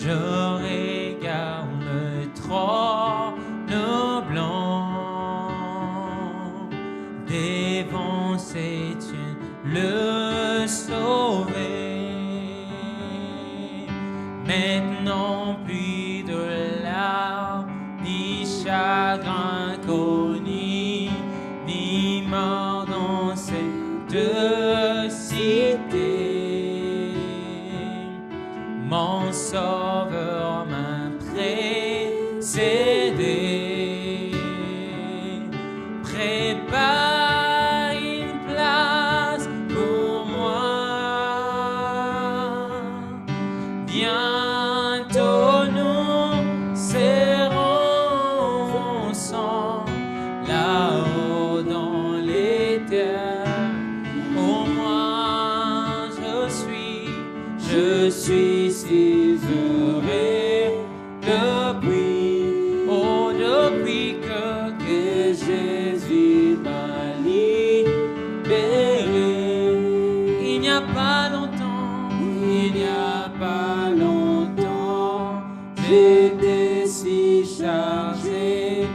Je regarde le trône blanc, devant s'étienne le Sauvé. Maintenant plus de larmes, ni chagrin connu, ni mort dans cette cité. Mon Sauveur m'a précédé, prépare une place pour moi. Bientôt nous serons ensemble là-haut dans les terres. Oh, moi je suis si heureux depuis que Jésus m'a libéré. Il n'y a pas longtemps, j'étais si chargé,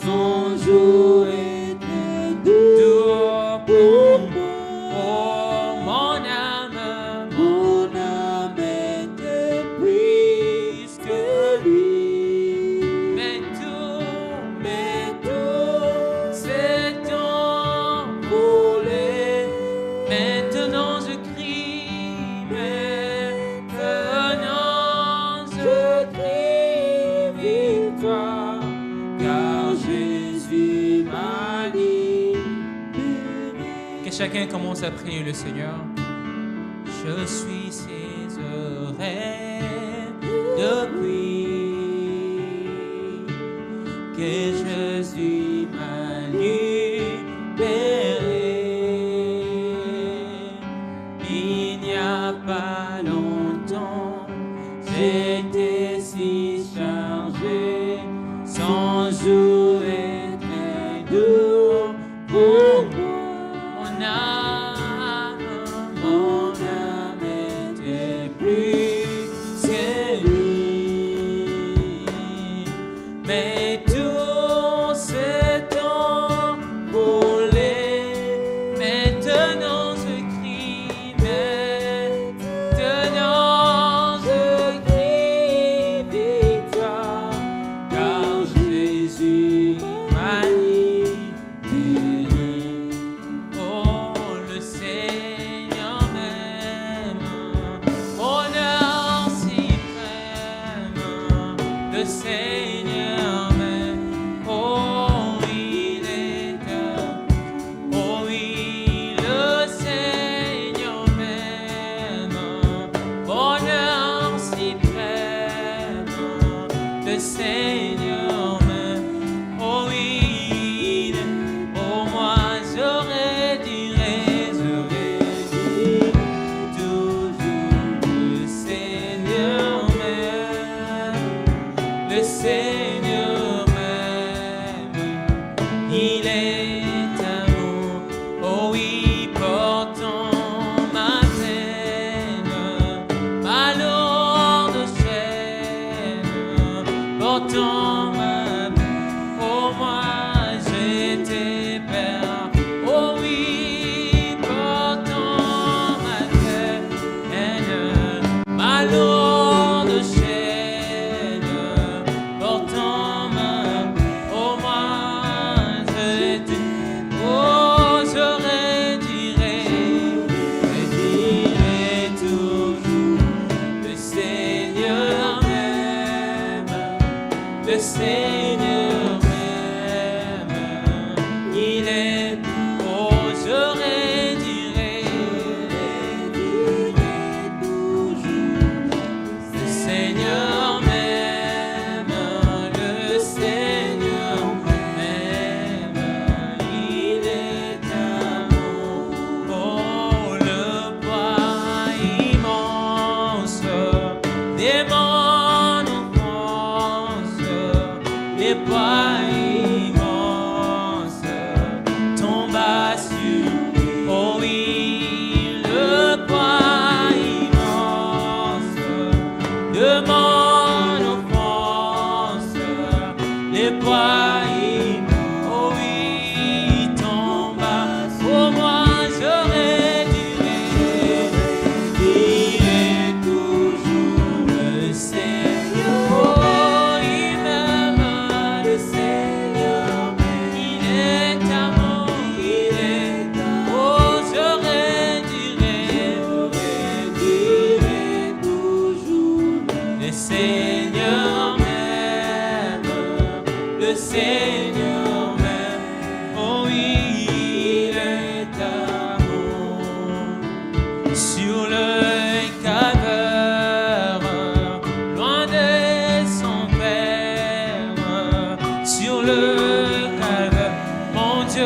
son jour était dur pour moi. Oh, mon âme était plus que lui. Mais tout s'est envolé. Maintenant je crie, victoire, car Jésus m'a libéré. Que chacun commence à prier le Seigneur. Je suis ses oreilles depuis que Jésus m'a libéré. Il n'y a pas longtemps, j'étais si chargé, son jour était dur pour moi. Mon âme était plus que lui. Mais tout s'est envolé. Maintenant je crie, victoire, car Jésus m'a libéré. Oh, le Seigneur m'aime, bonheur suprême, le Seigneur m'aime. Oh, il est oh oui, le Seigneur m'aime, bonheur suprême, le Seigneur m'aime. Oh oui, oh moi j'aurais dit toujours, le Seigneur m'aime, le Seigneur m'aime. Il est amour, oh oui, portant ma peine, ma lourde chaîne, portant ma peine. Oh, moi j'étais père, oh oui, portant ma peine, ma lourde chaîne, portant ma peine. Oh, moi j'étais, oh, j'aurais dirai toujours, le Seigneur m'aime, le Seigneur m'aime. Il est, oh, j'aurais dirai toujours, le Seigneur m'aime, le Seigneur m'aime. Il est amour, oh, le poids immense de mon enfance, les poids immenses tombent sur, oh oui, le poids immense de mon Seigneur m'aime, le Seigneur m'aime, oh oui, il est amour. Sur le calvaire, loin de son Père, sur le calvaire, mon Dieu,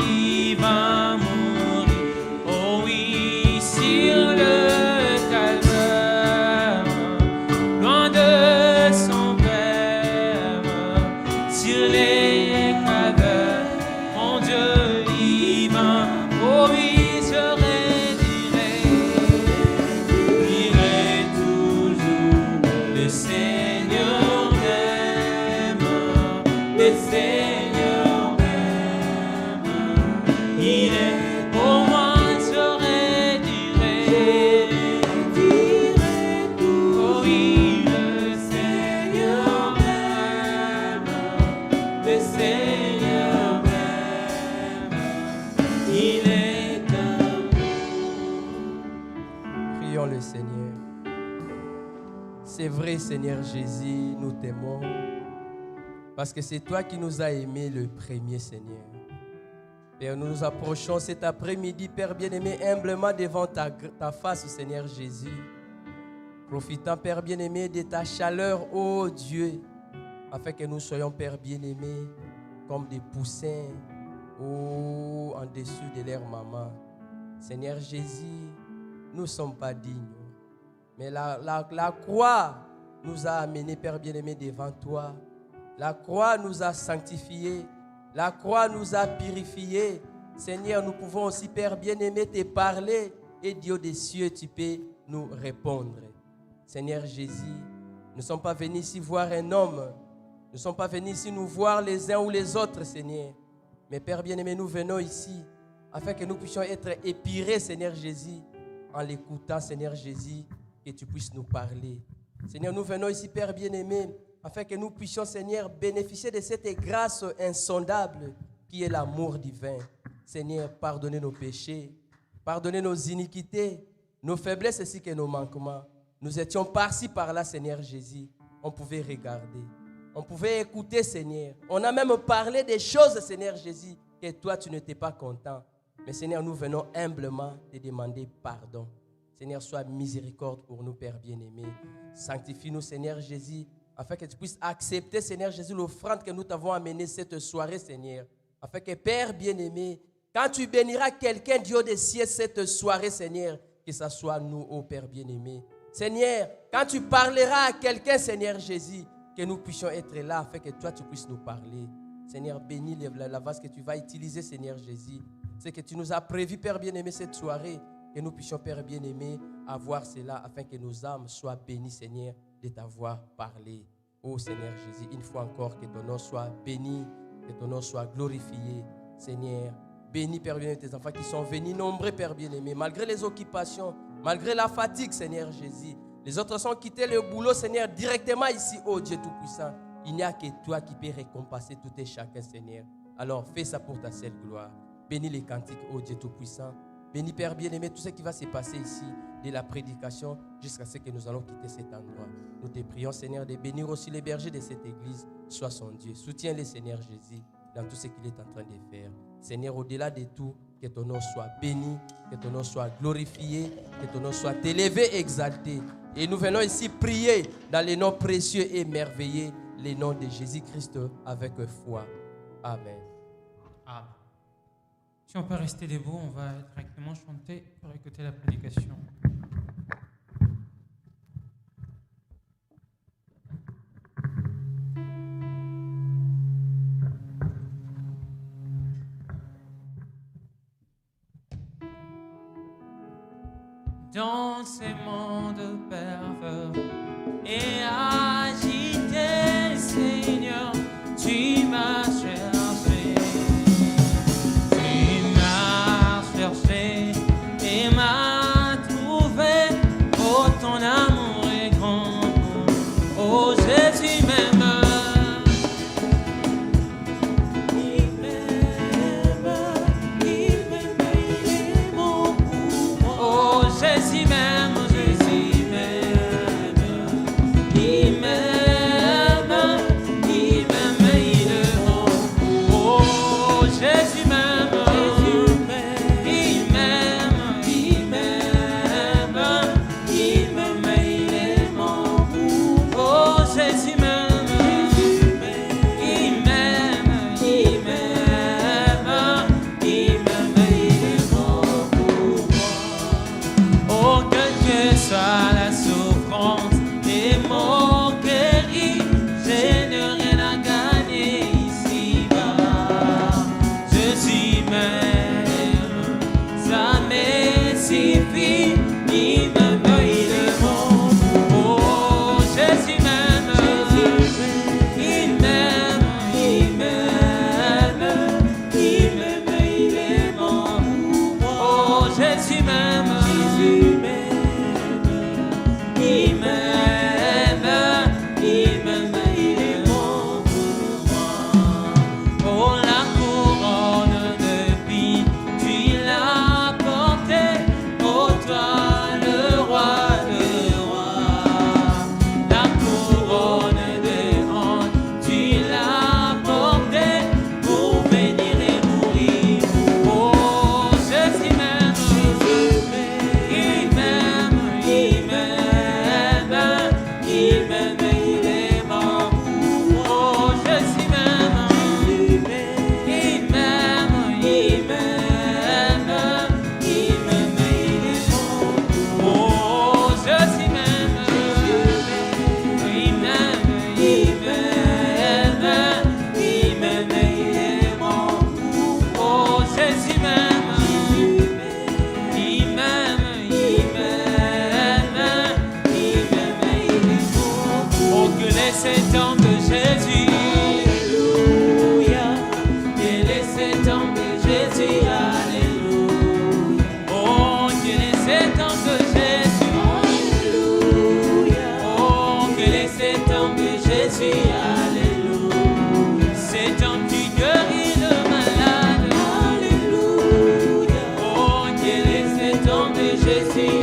il va mourir, oh oui, sur le C'est vrai, Seigneur Jésus, nous t'aimons parce que c'est toi qui nous as aimés le premier, Seigneur. Père, nous nous approchons cet après-midi, Père bien-aimé, humblement devant ta face, Seigneur Jésus. Profitant, Père bien-aimé, de ta chaleur, ô Dieu, afin que nous soyons, Père bien-aimé, comme des poussins en dessous de leur maman. Seigneur Jésus, nous ne sommes pas dignes. Mais la croix nous a amenés, Père bien-aimé, devant toi. La croix nous a sanctifiés. La croix nous a purifiés. Seigneur, nous pouvons aussi, Père bien-aimé, te parler. Et Dieu des cieux, tu peux nous répondre. Seigneur Jésus, nous ne sommes pas venus ici voir un homme. Nous ne sommes pas venus ici nous voir les uns ou les autres, Seigneur. Mais Père bien-aimé, nous venons ici afin que nous puissions être épirés, Seigneur Jésus, en l'écoutant, Seigneur Jésus, que tu puisses nous parler. Seigneur, nous venons ici, Père bien-aimé, afin que nous puissions, Seigneur, bénéficier de cette grâce insondable qui est l'amour divin. Seigneur, pardonnez nos péchés, pardonnez nos iniquités, nos faiblesses ainsi que nos manquements. Nous étions par-ci, par-là, Seigneur Jésus. On pouvait regarder, on pouvait écouter, Seigneur. On a même parlé des choses, Seigneur Jésus, que toi, tu n'étais pas content. Mais Seigneur, nous venons humblement te demander pardon. Seigneur, sois miséricorde pour nous, Père bien-aimé. Sanctifie-nous, Seigneur Jésus, afin que tu puisses accepter, Seigneur Jésus, l'offrande que nous t'avons amenée cette soirée, Seigneur. Afin que, Père bien-aimé, quand tu béniras quelqu'un, Dieu des cieux, cette soirée, Seigneur, que ce soit nous, ô Père bien-aimé. Seigneur, quand tu parleras à quelqu'un, Seigneur Jésus, que nous puissions être là, afin que toi, tu puisses nous parler. Seigneur, bénis la vase que tu vas utiliser, Seigneur Jésus. C'est que tu nous as prévu, Père bien-aimé, cette soirée. Que nous puissions, Père bien-aimé, avoir cela afin que nos âmes soient bénies, Seigneur, de t'avoir parlé. Ô Seigneur Jésus, une fois encore, que ton nom soit béni, que ton nom soit glorifié. Seigneur, bénis, Père bien-aimé, tes enfants qui sont venus nombreux, Père bien-aimé, malgré les occupations, malgré la fatigue, Seigneur Jésus. Les autres sont quittés le boulot, Seigneur, directement ici, ô Dieu Tout-Puissant. Il n'y a que toi qui peux récompenser tout et chacun, Seigneur. Alors, fais ça pour ta seule gloire. Bénis les cantiques, ô Dieu Tout-Puissant. Bénis, Père bien-aimé, tout ce qui va se passer ici, de la prédication jusqu'à ce que nous allons quitter cet endroit. Nous te prions, Seigneur, de bénir aussi les bergers de cette église. Sois son Dieu. Soutiens-les, Seigneur Jésus, dans tout ce qu'il est en train de faire. Seigneur, au-delà de tout, que ton nom soit béni, que ton nom soit glorifié, que ton nom soit élevé, exalté. Et nous venons ici prier dans les noms précieux et merveilleux, les noms de Jésus-Christ avec foi. Amen. Amen. Si on peut rester debout, on va directement chanter pour écouter la prédication. Dans ces mondes pervers et agités, Seigneur, tu m'as cherché. Tu m'as cherché et m'as trouvé. Oh, ton amour est grand. Oh, Jésus m'aime. laissé tomber Jésus. Alléluia. J'ai laissé tomber Jésus. Alléluia. Oh, j'ai laissé tomber Jésus. Alléluia. Oh, j'ai laissé tomber Jésus. Alléluia. C'est ton qui guérit le malade. Alléluia. Oh, j'ai laissé tomber Jésus.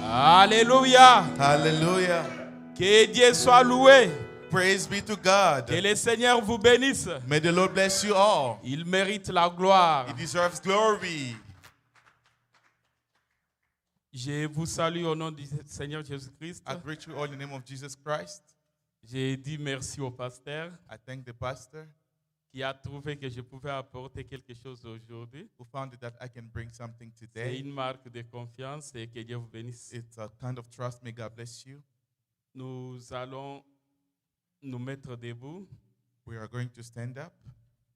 Alléluia. Hallelujah. Que Dieu soit loué. Praise be to God. Que le Seigneur vous bénisse. May the Lord bless you all. Il mérite la gloire. He deserves glory. Je vous salue au nom du Seigneur Jésus-Christ. I greet you all in the name of Jesus Christ. J'ai dit merci au pasteur I thank the pastor qui a trouvé que je pouvais apporter quelque chose aujourd'hui. who found that I can bring something C'est today. une marque de confiance et que Dieu vous bénisse. It's a kind of trust. May God bless you. Nous allons nous mettre debout We are going to stand up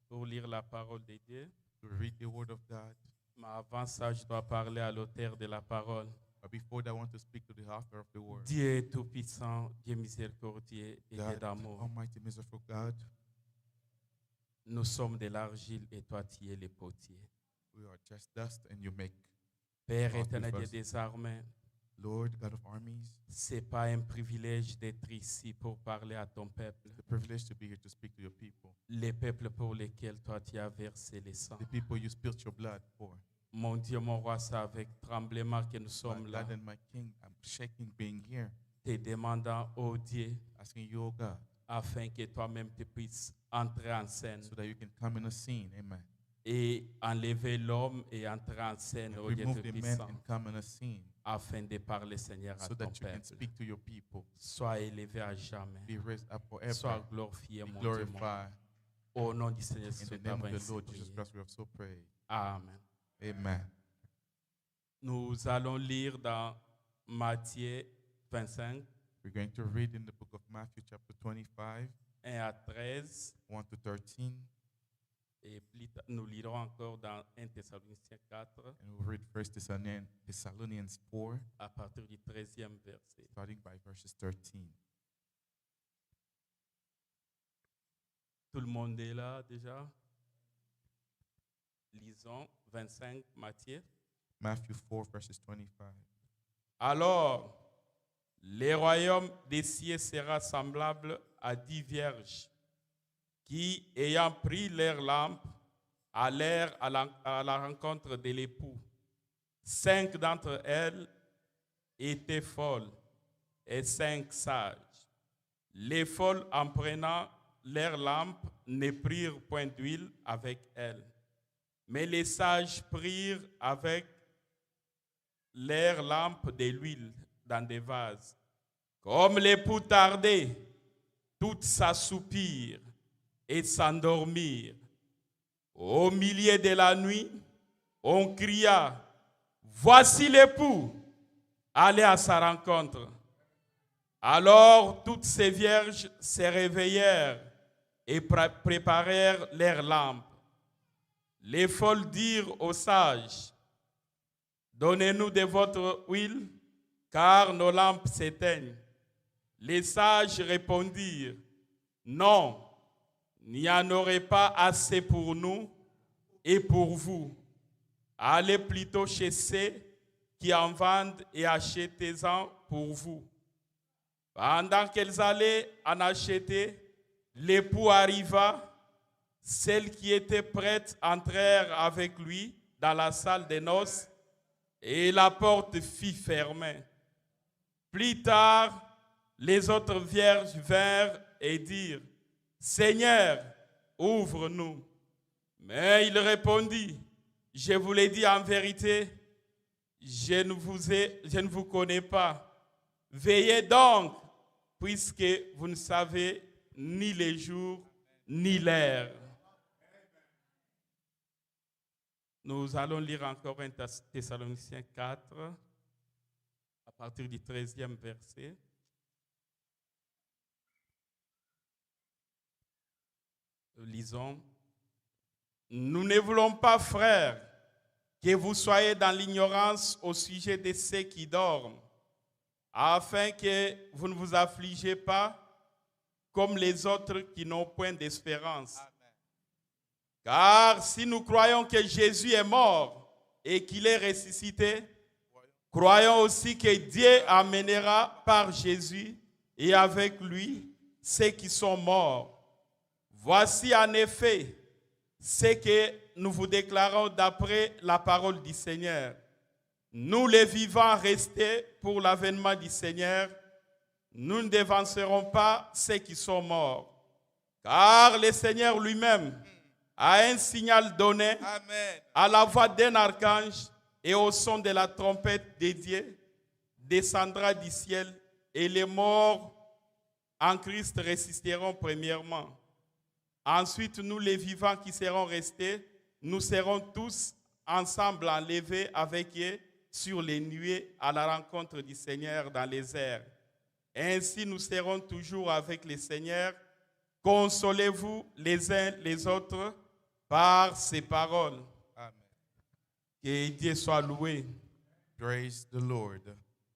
pour lire la parole de Dieu. to read the word of God. Mais avant ça, je dois parler à l'auteur de la parole. But before that, I want to speak to the author of the word. Dieu est tout-puissant, Dieu miséricordieux et Dieu God, d'amour. Almighty, merciful God, Nous sommes de l'argile et toi tu es le potier. we are just dust and you make. Père Lord, éternel we Dieu first- des armées, Lord, God of armies, c'est pas un privilège d'être ici pour parler à ton peuple. it's a privilege to be here to speak to your people, Les peuples pour lesquels toi tu as versé le sang. the people you spilt your blood for. Mon Dieu, mon roi, c'est avec tremblement que nous My sommes là, God and my King, I'm shaking being here, te demandant, oh Dieu, asking you, oh God, afin que toi-même tu puisses entrer en scène so that you can come in a scene, amen. et enlever l'homme et entrer en scène, oh Dieu Remove the man tout-puissant, and come in a scene, afin de parler, Seigneur, à so ton that you can peuple. speak to your people. Sois élevé à jamais. Be raised up forever. Sois glorifié, Be mon Dieu, mon roi. glorified. Au nom du Seigneur In Jésus, the name of the ainsi Lord prié. Jesus Christ, we have so prayed. Amen. Amen. Nous allons lire dans Matthieu 25, We're going to read in the book of Matthew, chapter 25, 1 à 13. 1 to 13, Et nous lirons encore dans 1 Thessaloniciens 4 and we'll read 1 Thessalonians 4, à partir du 13e verset. starting by verses 13. Tout le monde est là déjà? Lisons 25 Matthieu. Matthew 4, verses 25. Alors, Le royaume des cieux sera semblable à 10 vierges qui, ayant pris leurs lampes, allèrent à la rencontre de l'époux. 5 d'entre elles étaient folles et 5 sages. Les folles, en prenant leurs lampes, ne prirent point d'huile avec elles. Mais les sages prirent avec leurs lampes de l'huile dans des vases. Comme l'époux tardait, toutes s'assoupirent et s'endormirent. Au milieu de la nuit, on cria, « Voici l'époux, allez à sa rencontre. » Alors toutes ces vierges se réveillèrent et préparèrent leurs lampes. Les folles dirent aux sages, « Donnez-nous de votre huile, car nos lampes s'éteignent. » Les sages répondirent, « Non, il n'y en aurait pas assez pour nous et pour vous. Allez plutôt chez ceux qui en vendent et achetez-en pour vous. » Pendant qu'elles allaient en acheter, l'époux arriva. Celles qui étaient prêtes entrèrent avec lui dans la salle des noces et la porte fut fermée. Plus tard, les autres vierges vinrent et dirent, « Seigneur, ouvre-nous. » Mais il répondit, « Je vous l'ai dit en vérité, je ne vous connais pas. Veillez donc, puisque vous ne savez ni les jours ni l'heure. » Nous allons lire encore 1 Thessaloniciens 4, à partir du 13e verset. Nous lisons, « Nous ne voulons pas, frères, que vous soyez dans l'ignorance au sujet de ceux qui dorment, afin que vous ne vous affligez pas comme les autres qui n'ont point d'espérance. Car si nous croyons que Jésus est mort et qu'il est ressuscité, croyons aussi que Dieu amènera par Jésus et avec lui ceux qui sont morts. Voici en effet ce que nous vous déclarons d'après la parole du Seigneur. Nous les vivants restés pour l'avènement du Seigneur, nous ne devancerons pas ceux qui sont morts. Car le Seigneur lui-même a un signal donné. Amen. À la voix d'un archange et au son de la trompette de Dieu, descendra du ciel et les morts en Christ résisteront premièrement. Ensuite, nous les vivants qui serons restés, nous serons tous ensemble enlevés avec eux sur les nuées à la rencontre du Seigneur dans les airs. Ainsi, nous serons toujours avec le Seigneur. Consolez-vous les uns les autres par ces paroles. Amen. Que Dieu soit loué. Praise the Lord.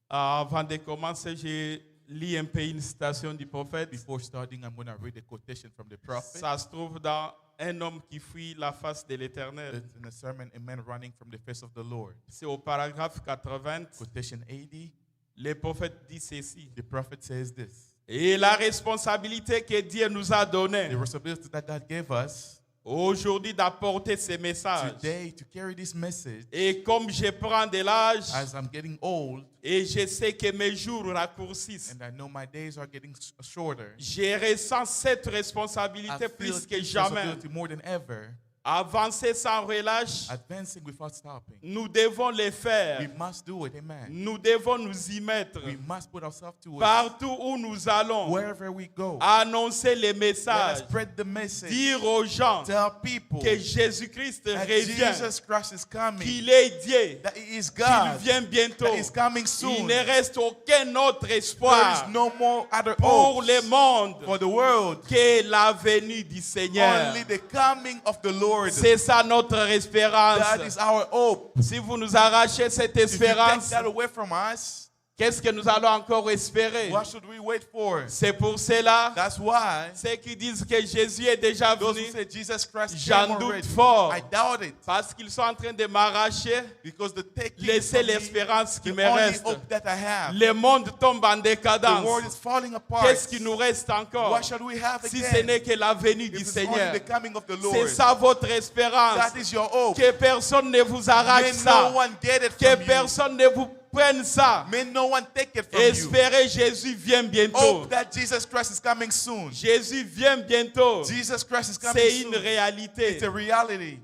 Avant de commencer, je lis un peu une citation du prophète. Before starting, I'm going to read a quotation from the prophet. Ça se trouve dans Un homme qui fuit la face de l'Éternel. It's in a sermon, a man running from the face of the Lord. C'est au paragraphe 80. Quotation 80. Le prophète dit ceci. The prophet says this. Et la responsabilité que Dieu nous a donnée The responsibility that God gave us aujourd'hui d'apporter ces messages. today to carry this message. Et comme je prends de l'âge As I'm getting old, et je sais que mes jours raccourcissent, and I know my days are getting shorter, je ressens cette I responsabilité feel plus que this jamais. responsibility more than ever. Avancer sans relâche, Advancing without stopping. nous devons le We faire. must do it, amen. Nous devons nous y mettre. We must put ourselves to it. Partout où nous allons, Wherever we go, annoncer les let us messages, spread the message. dire aux gens Tell people que Jésus-Christ that revient, Jesus Christ is coming, qu'il est Dieu, that He is qu'il God, vient bientôt. that He is coming Il soon. ne reste aucun autre There espoir is no more other pour hope le monde for the world, que la venue du Seigneur. only the coming of the Lord. C'est ça notre espérance. That is our hope. Si vous nous arrachez cette If you take espérance, that away from us, Qu'est-ce que nous allons encore espérer? What should we wait for? C'est pour cela, That's why ceux qui disent que Jésus est déjà those venu, who say Jesus Christ j'en came doute already, fort. I doubt it. Parce qu'ils sont en train de m'arracher, Because the taking laisser from me, l'espérance qui the me only reste. hope that I have. Le monde tombe en The décadence. world is falling apart. Qu'est-ce qui nous reste encore? What shall we have Si ce again? n'est que la venue du It is Seigneur. only the coming of the C'est Lord. ça votre espérance. That is your hope. Que personne ne vous arrache May ça. no one get it Que from you. personne ne vous prenne ça. May no one take it from you. Espérez, Jésus vient bientôt. Hope that Jesus Christ is coming soon. Jésus vient bientôt. Jesus Christ is coming C'est soon. une réalité. It's a reality.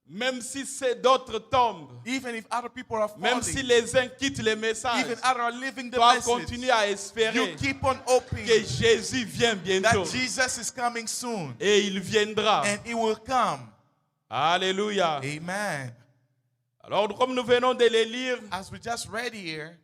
Même si d'autres tombent, Even if other people are même falling, si les uns quittent le message, even others are living the toi message, continue à espérer you keep on hoping que Jésus vient bientôt. that Jesus is coming soon. Et il viendra. And he will come. Alléluia. Amen. Alors, comme nous venons de le lire, As we just read here,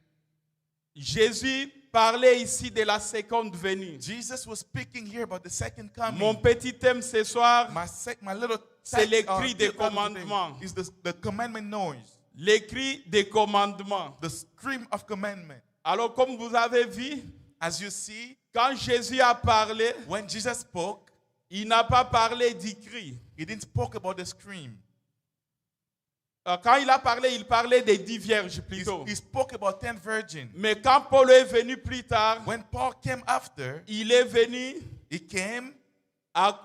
Jésus parlait ici de la seconde venue. Jesus was speaking here about the second coming. Mon petit thème ce soir, My little c'est text, le cri des theme today commandements. is the commandment noise, Les cris des commandements. the scream of commandment. Alors, comme vous avez vu, As you see, quand Jésus a parlé, when Jesus spoke, il n'a pas parlé du cri. he didn't speak about the scream. Quand il a parlé, il parlait des 10 vierges plutôt. He spoke about 10 virgins. Mais quand Paul est venu plus tard, When Paul came after, il est venu he came à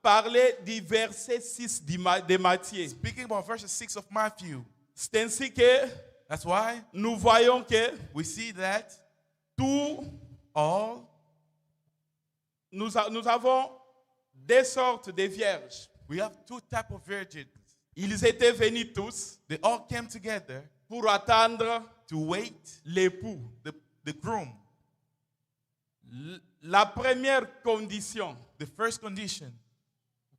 parler du verset 6 de Matthieu. speaking about verse 6 of Matthew. C'est ainsi que That's why nous voyons que we see that tout, all, nous avons deux sortes de vierges. we have two types of virgins. Ils étaient venus tous They all came together pour attendre to wait l'époux. the groom. La première condition The first condition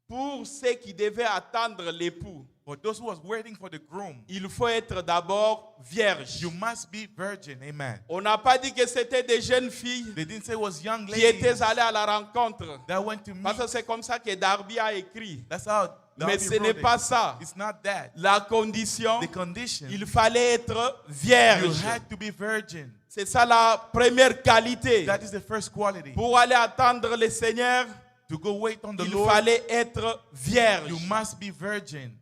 pour ceux qui devaient attendre l'époux, for those who was waiting for the groom, il faut être d'abord vierge. you must be virgin. Amen. On n'a pas dit que c'était des jeunes filles They didn't say it was young qui étaient ladies allées à la rencontre. that went to meet. Parce que c'est comme ça que Darby a écrit. That's how Mais Darby ce n'est wrote it. pas ça. It's not that. La condition, The condition, il fallait être you vierge. had to be virgin. C'est ça la première qualité. That is the first quality. Pour aller attendre le Seigneur, To go wait on the il Lord, fallait être vierge. you must be virgin.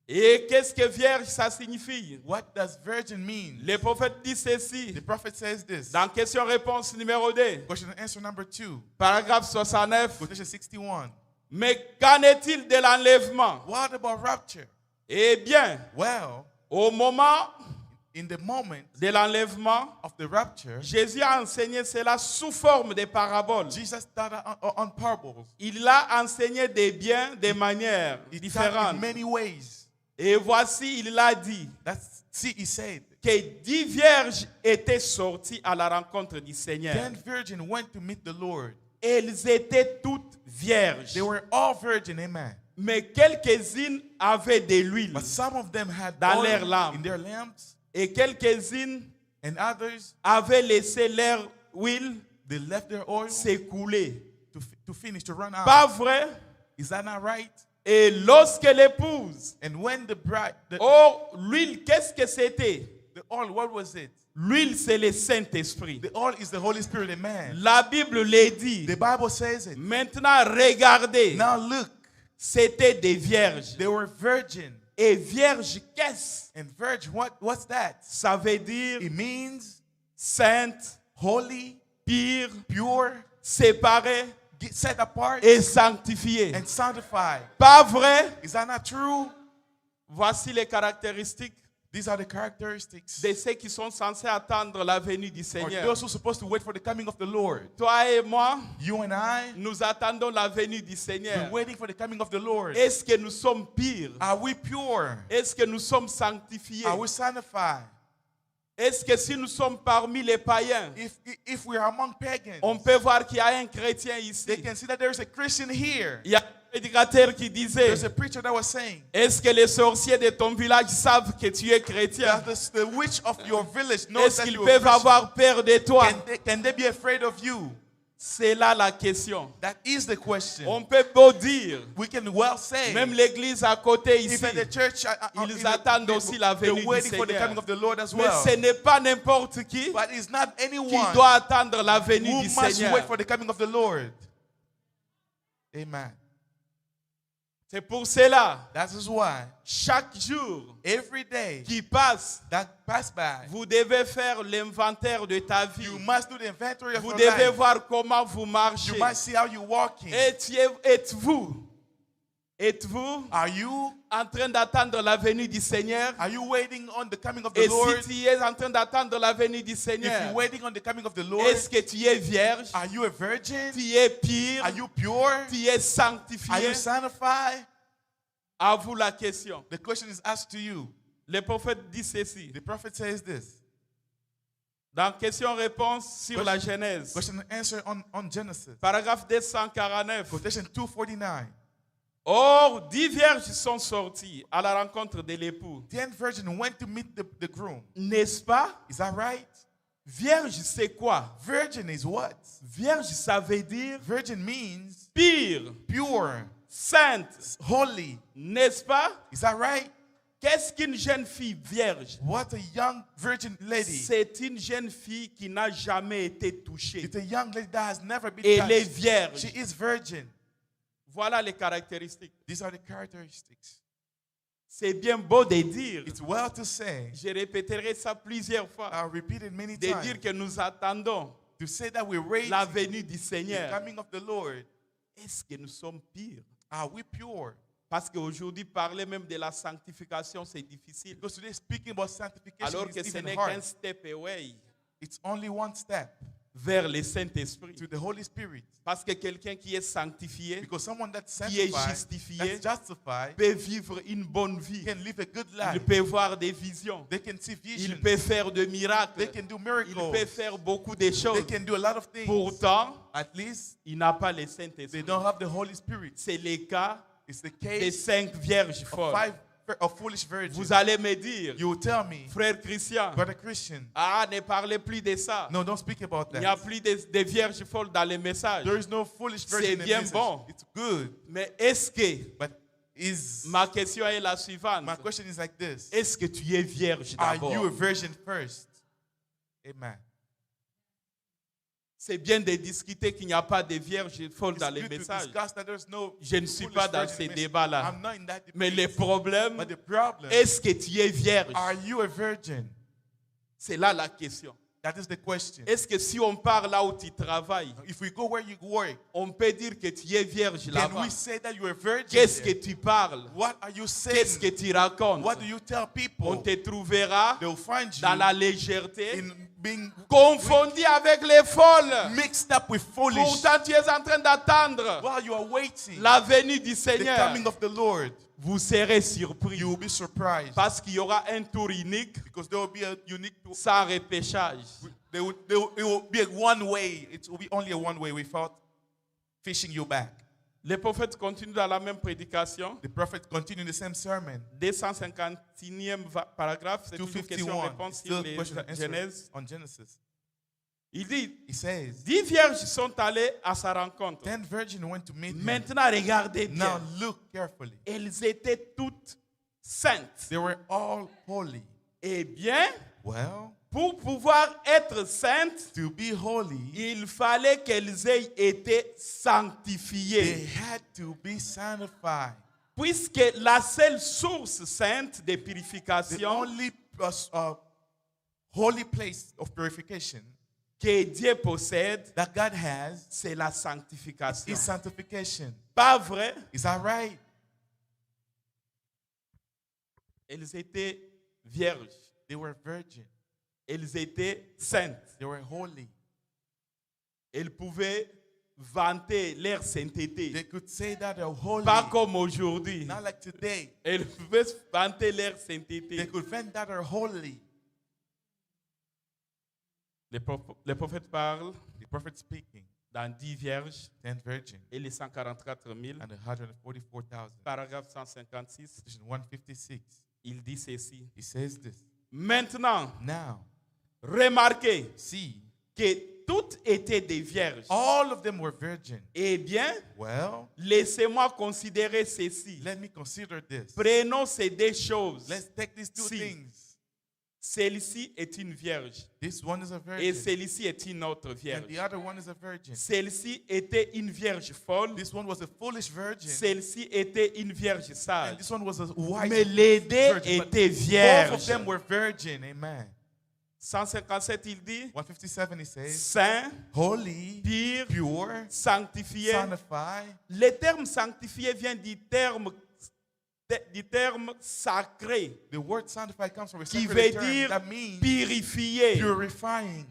Et qu'est-ce que vierge, ça signifie? What does virgin mean? Le prophète dit ceci. The prophet says this. Dans question-réponse numéro 2, Question and answer number 2, paragraphe 69. quotation 61. Mais qu'en est-il de l'enlèvement? What about rapture? Eh bien, Well, au moment in the moment de l'enlèvement, of the rapture, Jésus a enseigné cela sous forme de paraboles. Jesus started on parables. Il a enseigné des biens de manières He taught différentes. in many ways. Et voici, il a dit He said, que 10 vierges étaient sorties à la rencontre du Seigneur. 10 virgins went to meet the Lord. Elles étaient toutes vierges. They were all virgin, amen. Mais quelques-unes avaient de l'huile. But some of them had Dans oil leurs lampes. in their lamps, Et quelques-unes and others, avaient laissé leur huile they left their oil s'écouler. to finish, to run out. Pas vrai? Is that not right? Et lorsque l'épouse... And when the bride, Or, l'huile, qu'est-ce que c'était? the oil, what was it? L'huile, c'est le Saint-Esprit. The oil is the Holy Spirit, amen. La Bible le dit. The Bible says it. Maintenant, regardez. Now look, C'était des vierges. they were virgin. Et vierge, qu'est-ce? And virgin, what's that? Ça veut dire It means sainte, holy, pure, pure, séparée set apart, et sanctifiée. and sanctified. Pas vrai? Is that not true? Voici les caractéristiques These are the characteristics de ceux qui sont censés attendre la venue du or Seigneur. those who are supposed to wait for the coming of the Lord. Toi et moi, You and I, nous attendons la venue du Seigneur. we're waiting for the coming of the Lord. Est-ce que nous sommes purs? Are we pure? Est-ce que nous sommes sanctifiés? Are we sanctified? Est-ce que si nous sommes parmi les païens, If we are among pagans, on peut voir qu'il y a un chrétien they ici? can see that there is a Christian here. Il y a un prédicateur qui disait, There's a preacher that was saying est-ce que les sorciers de ton village savent que tu es chrétien? that the witch of your village knows Est-ce that qu'ils you are peuvent Christian. avoir peur de toi? Can they be afraid of you? C'est là la question. That is the question. On peut beau dire, We can well say, même l'église à côté ici, even the church, ils attendent aussi la venue they're du waiting for the Seigneur. coming of the Lord as Mais well. ce n'est pas n'importe qui But it's not qui anyone doit attendre la venue who du must Seigneur. wait for the coming of the Lord. Amen. C'est pour cela, That is why chaque jour every day qui passe, that pass by, vous devez faire l'inventaire de ta vie. you must do the inventory of Vous your devez life. voir comment vous marchez. You must see how you're walking. Êtes-vous Are you en train d'attendre la venue du Seigneur? waiting on the coming of the Et Lord? si tu es en train d'attendre la venue du If Seigneur, you're waiting on the coming of the Lord, est-ce que tu es vierge? are you a virgin? Tu es pire? Are you pure? Tu es Are sanctifié? you sanctified? À vous la question. The question is asked to you. Le prophète dit ceci. The prophet says this. Dans question-réponse sur la Genèse, Question and answer on Genesis. paragraphe 249. Quotation 249. Or, 10 vierges sont sorties à la rencontre de l'époux. 10 virgins went to meet the groom. N'est-ce pas? Is that right? Vierge, c'est quoi? Virgin is what? Vierge, ça veut dire Virgin means pure, pure, sainte. holy. N'est-ce pas? Is that right? Qu'est-ce qu'une jeune fille vierge? What a young virgin lady. C'est une jeune fille qui n'a jamais été touchée. It's a young lady that has never been Elle est touched. vierge. She is virgin. Voilà les caractéristiques. These are the characteristics. C'est bien beau de dire, It's well to say, je répéterai ça plusieurs fois, I'll repeat it many de times, dire que nous attendons to say that we're waiting la venue du the Seigneur. coming of the Lord. Est-ce que nous sommes pires? Are we pure? Parce qu'aujourd'hui, parler même de la sanctification, c'est difficile. Because today speaking about sanctification Alors is que ce even n'est hard. qu'un step away It's only one step vers le Saint-Esprit. to the Holy Spirit. Parce que quelqu'un qui est sanctifié, Because someone that's qui est sanctified, justifié, that's justified, peut vivre une bonne vie. can live a good Il life. peut voir des visions. They can see Il visions. peut faire des They miracles. can do Il miracles. peut faire beaucoup de They choses. can do a lot of things. Pourtant, At least il n'a pas le they Saint-Esprit. don't have the Holy Spirit. C'est le cas It's the des case 5 vierges of folles. 5 of foolish virgins. Vous allez me dire, You will tell me, frère Christian, brother Christian, ah, ne parlez plus de ça. no, don't speak about Il n'y a that. plus de vierges folles dans les messages. There is no foolish C'est virgin in the bien message. bon. It's good. Mais est-ce que, But is ma question est la suivante, my question is like this. est-ce que tu es vierge Are you a d'abord? virgin first? Amen. C'est bien de discuter qu'il n'y a pas de vierges folles It's dans les good to messages. discuss that there's no Je ne suis foolish pas dans virgin ces in the message. débats-là. I'm not in that Mais le debate. problème, But the problem, est-ce que tu es vierge? are you a virgin? C'est là la question. That is the question. Est-ce que si on part là où tu travailles, If we go where you work, on peut dire que tu es vierge can là-bas? we say that you're a virgin? Qu'est-ce que there? tu parles? What are you Qu'est-ce que saying? tu racontes? What do you tell On people? te trouvera They'll find you dans la légèreté, in being confondu avec les folles. mixed up with foolish Pourtant, tu es en train d'attendre while you are waiting la venue du the Seigneur. coming of the Lord. Vous serez surpris You will be surprised parce qu'il y aura un tour unique because there will be a unique. sans repêchage. It will be a one way. It will be only a one way without fishing you back. Le prophète continue dans la même prédication. The prophet continued the same sermon. 251e paragraphe, c'est toujours 251. question-réponse sur Still les question and answer Genèse. on Genesis. Il dit, He says, 10 vierges sont allées à sa rencontre. 10 virgins went to meet him. Maintenant, regardez bien. Now look carefully. Elles étaient toutes saintes. They were all holy. Eh bien, Well, pour pouvoir être saintes, to be holy, il fallait qu'elles aient été they sanctifiées. had to be sanctified. Puisque la seule source sainte de The purification only holy place of purification que Dieu possède, that God has c'est la sanctification. is sanctification. Pas vrai? Is that right? Elles étaient vierges. They were virgin. Elles étaient saintes. They were holy. Elles pouvaient vanter leur They sainteté. could say that they're holy. Pas comme aujourd'hui. Not like today. Elles pouvaient vanter leur They sainteté. could vent that they're holy. Le prophète parle The prophet speaking, dans 10 vierges 10 virgins et les 144 000. and 144,000. Paragraphe 156, Section 156. il dit ceci. He says this. Maintenant, Now, remarquez see que toutes étaient des vierges. All of them were virgin. Eh bien, Well, laissez-moi considérer ceci. let me consider this. Prenons ces deux choses. Let's take these two Si. things. Celle-ci est une vierge This one is a et virgin, celle-ci est une autre and vierge. the other one is a virgin. Celle-ci était une vierge folle, This one was a foolish virgin, celle-ci était une vierge and sage. this one was a wise Mais les deux virgin. But étaient both of vierges. them were virgin. Amen. 157, il dit, 157, he says, saint, holy, pur, pure, sanctifié. sanctified. Le terme sanctifié vient du terme sacré, The word sanctified comes from a qui sacred veut term dire that means purifié. purifying,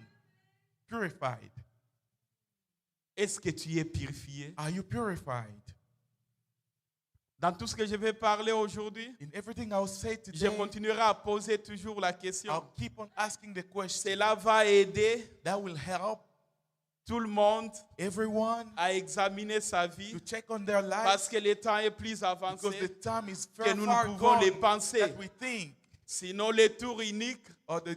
purified. Est-ce que tu es purifié? Are you purified? Dans tout ce que je vais parler aujourd'hui, In everything I'll say je today, continuerai à poser toujours la question. I'll keep on asking the question. Cela va aider That will help tout le monde everyone à examiner sa vie to check on their lives, parce que le temps est plus because avancé the time is que far, nous far ne pouvons les gone penser. that we think. Sinon, le tour unique, Or the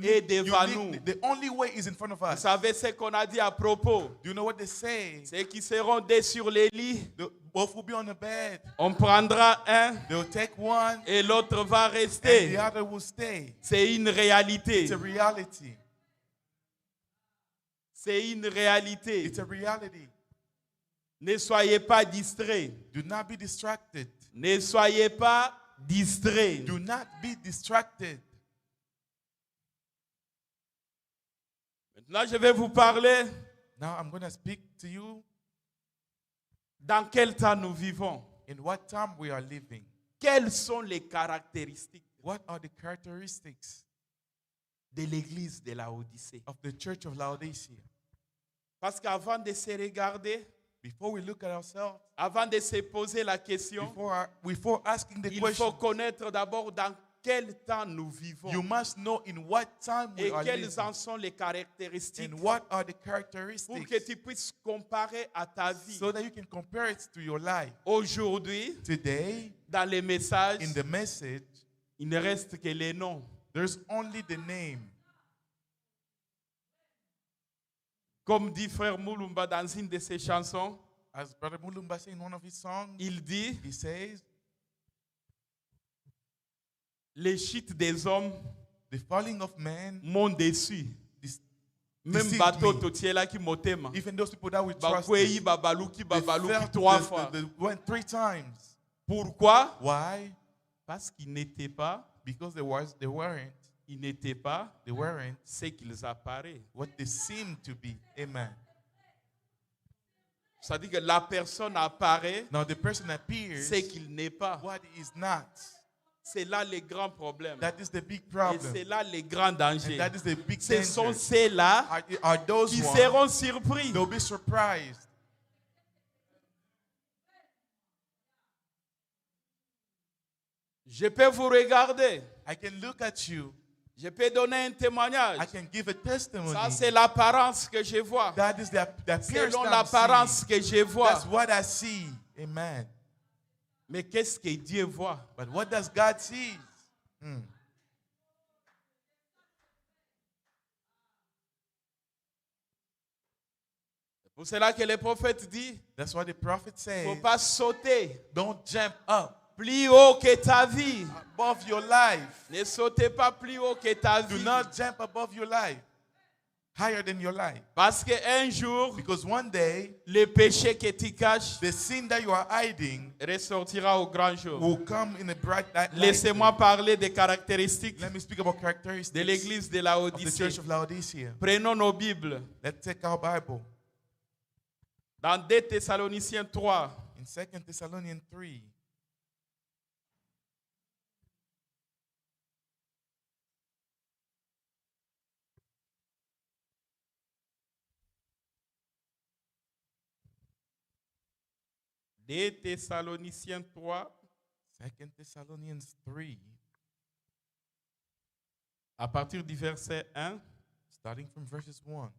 Et devant nous. the only way is in front of vous us. savez ce qu'on a dit à propos. Do you know what they say? Ceux qui seront des sur les lits, Both will be on the bed. on prendra un They'll take one, et l'autre va and the rester. other will stay. C'est une réalité. It's a reality. C'est une réalité. It's a reality. Ne soyez pas distraits. Do not be distracted. Ne soyez pas distraits. Do not be distracted. Maintenant, je vais vous parler Now I'm going to speak to you dans quel temps nous vivons. in what time we are living. Quelles sont les caractéristiques What are the characteristics de l'église de la Odyssée? of the church of Laodicea? Parce qu'avant de se regarder, Before we look at ourselves, avant de se poser la question, before asking the il faut question, connaître d'abord dans quel temps nous vivons you must know in what time we et are quelles living en sont les caractéristiques and what are the pour characteristics que tu puisses comparer à ta vie. so that you can compare it to your life. Aujourd'hui, Today, dans les messages, in the message, il ne reste que les noms. there's only the name. Comme dit Frère Moulumba dans une de ses chansons, As Brother Mulumba said in one of his songs, il dit he says, les chutes des hommes the falling of man, m'ont déçu. dis- Même deceived bateau me. totiela qui motema. Even those people that we trusted, Bakwei babaluki they babaluki felt 3 fois. they went 3 times. Pourquoi? Why? Parce qu'ils n'étaient pas, Because they weren't ce qu'ils apparaissent. what they seemed to be. Amen. C'est-à-dire que la personne apparaît Now the person appears ce qu'il n'est pas. what he is not. C'est là le grand problème. That is the big Et problem. c'est là le grand danger. And that is the big Ce sont danger. ceux-là Are those qui ones, seront surpris. they'll be surprised. Je peux vous regarder. I can look at you. Je peux donner un témoignage. I can give a testimony. Ça, c'est l'apparence que je vois. That is the appearance Selon that I'm l'apparence seeing. que je vois. That's what I see. Amen. Mais qu'est-ce que Dieu voit? But what does God see? C'est pour cela que le prophète dit, That's what the prophet il ne says. faut pas sauter Don't jump up plus haut que ta vie. above your life. Ne sautez pas plus haut que ta Do vie. not jump above your life, higher than your life. Parce qu'un jour, Because one day, le péché que tu caches the sin that you are hiding ressortira au grand jour. will come in a bright light. Laissez-moi parler des caractéristiques Let me speak about de characteristics l'église de la of the Odyssée. church of Laodicea. Prenons nos Bibles. Let's take our Bible. Dans 2 Thessaloniciens 3, In 2 Thessalonians 3, Des Thessaloniciens 3, 2 Thessalonians 3, à partir du verset 1, starting from verses 1.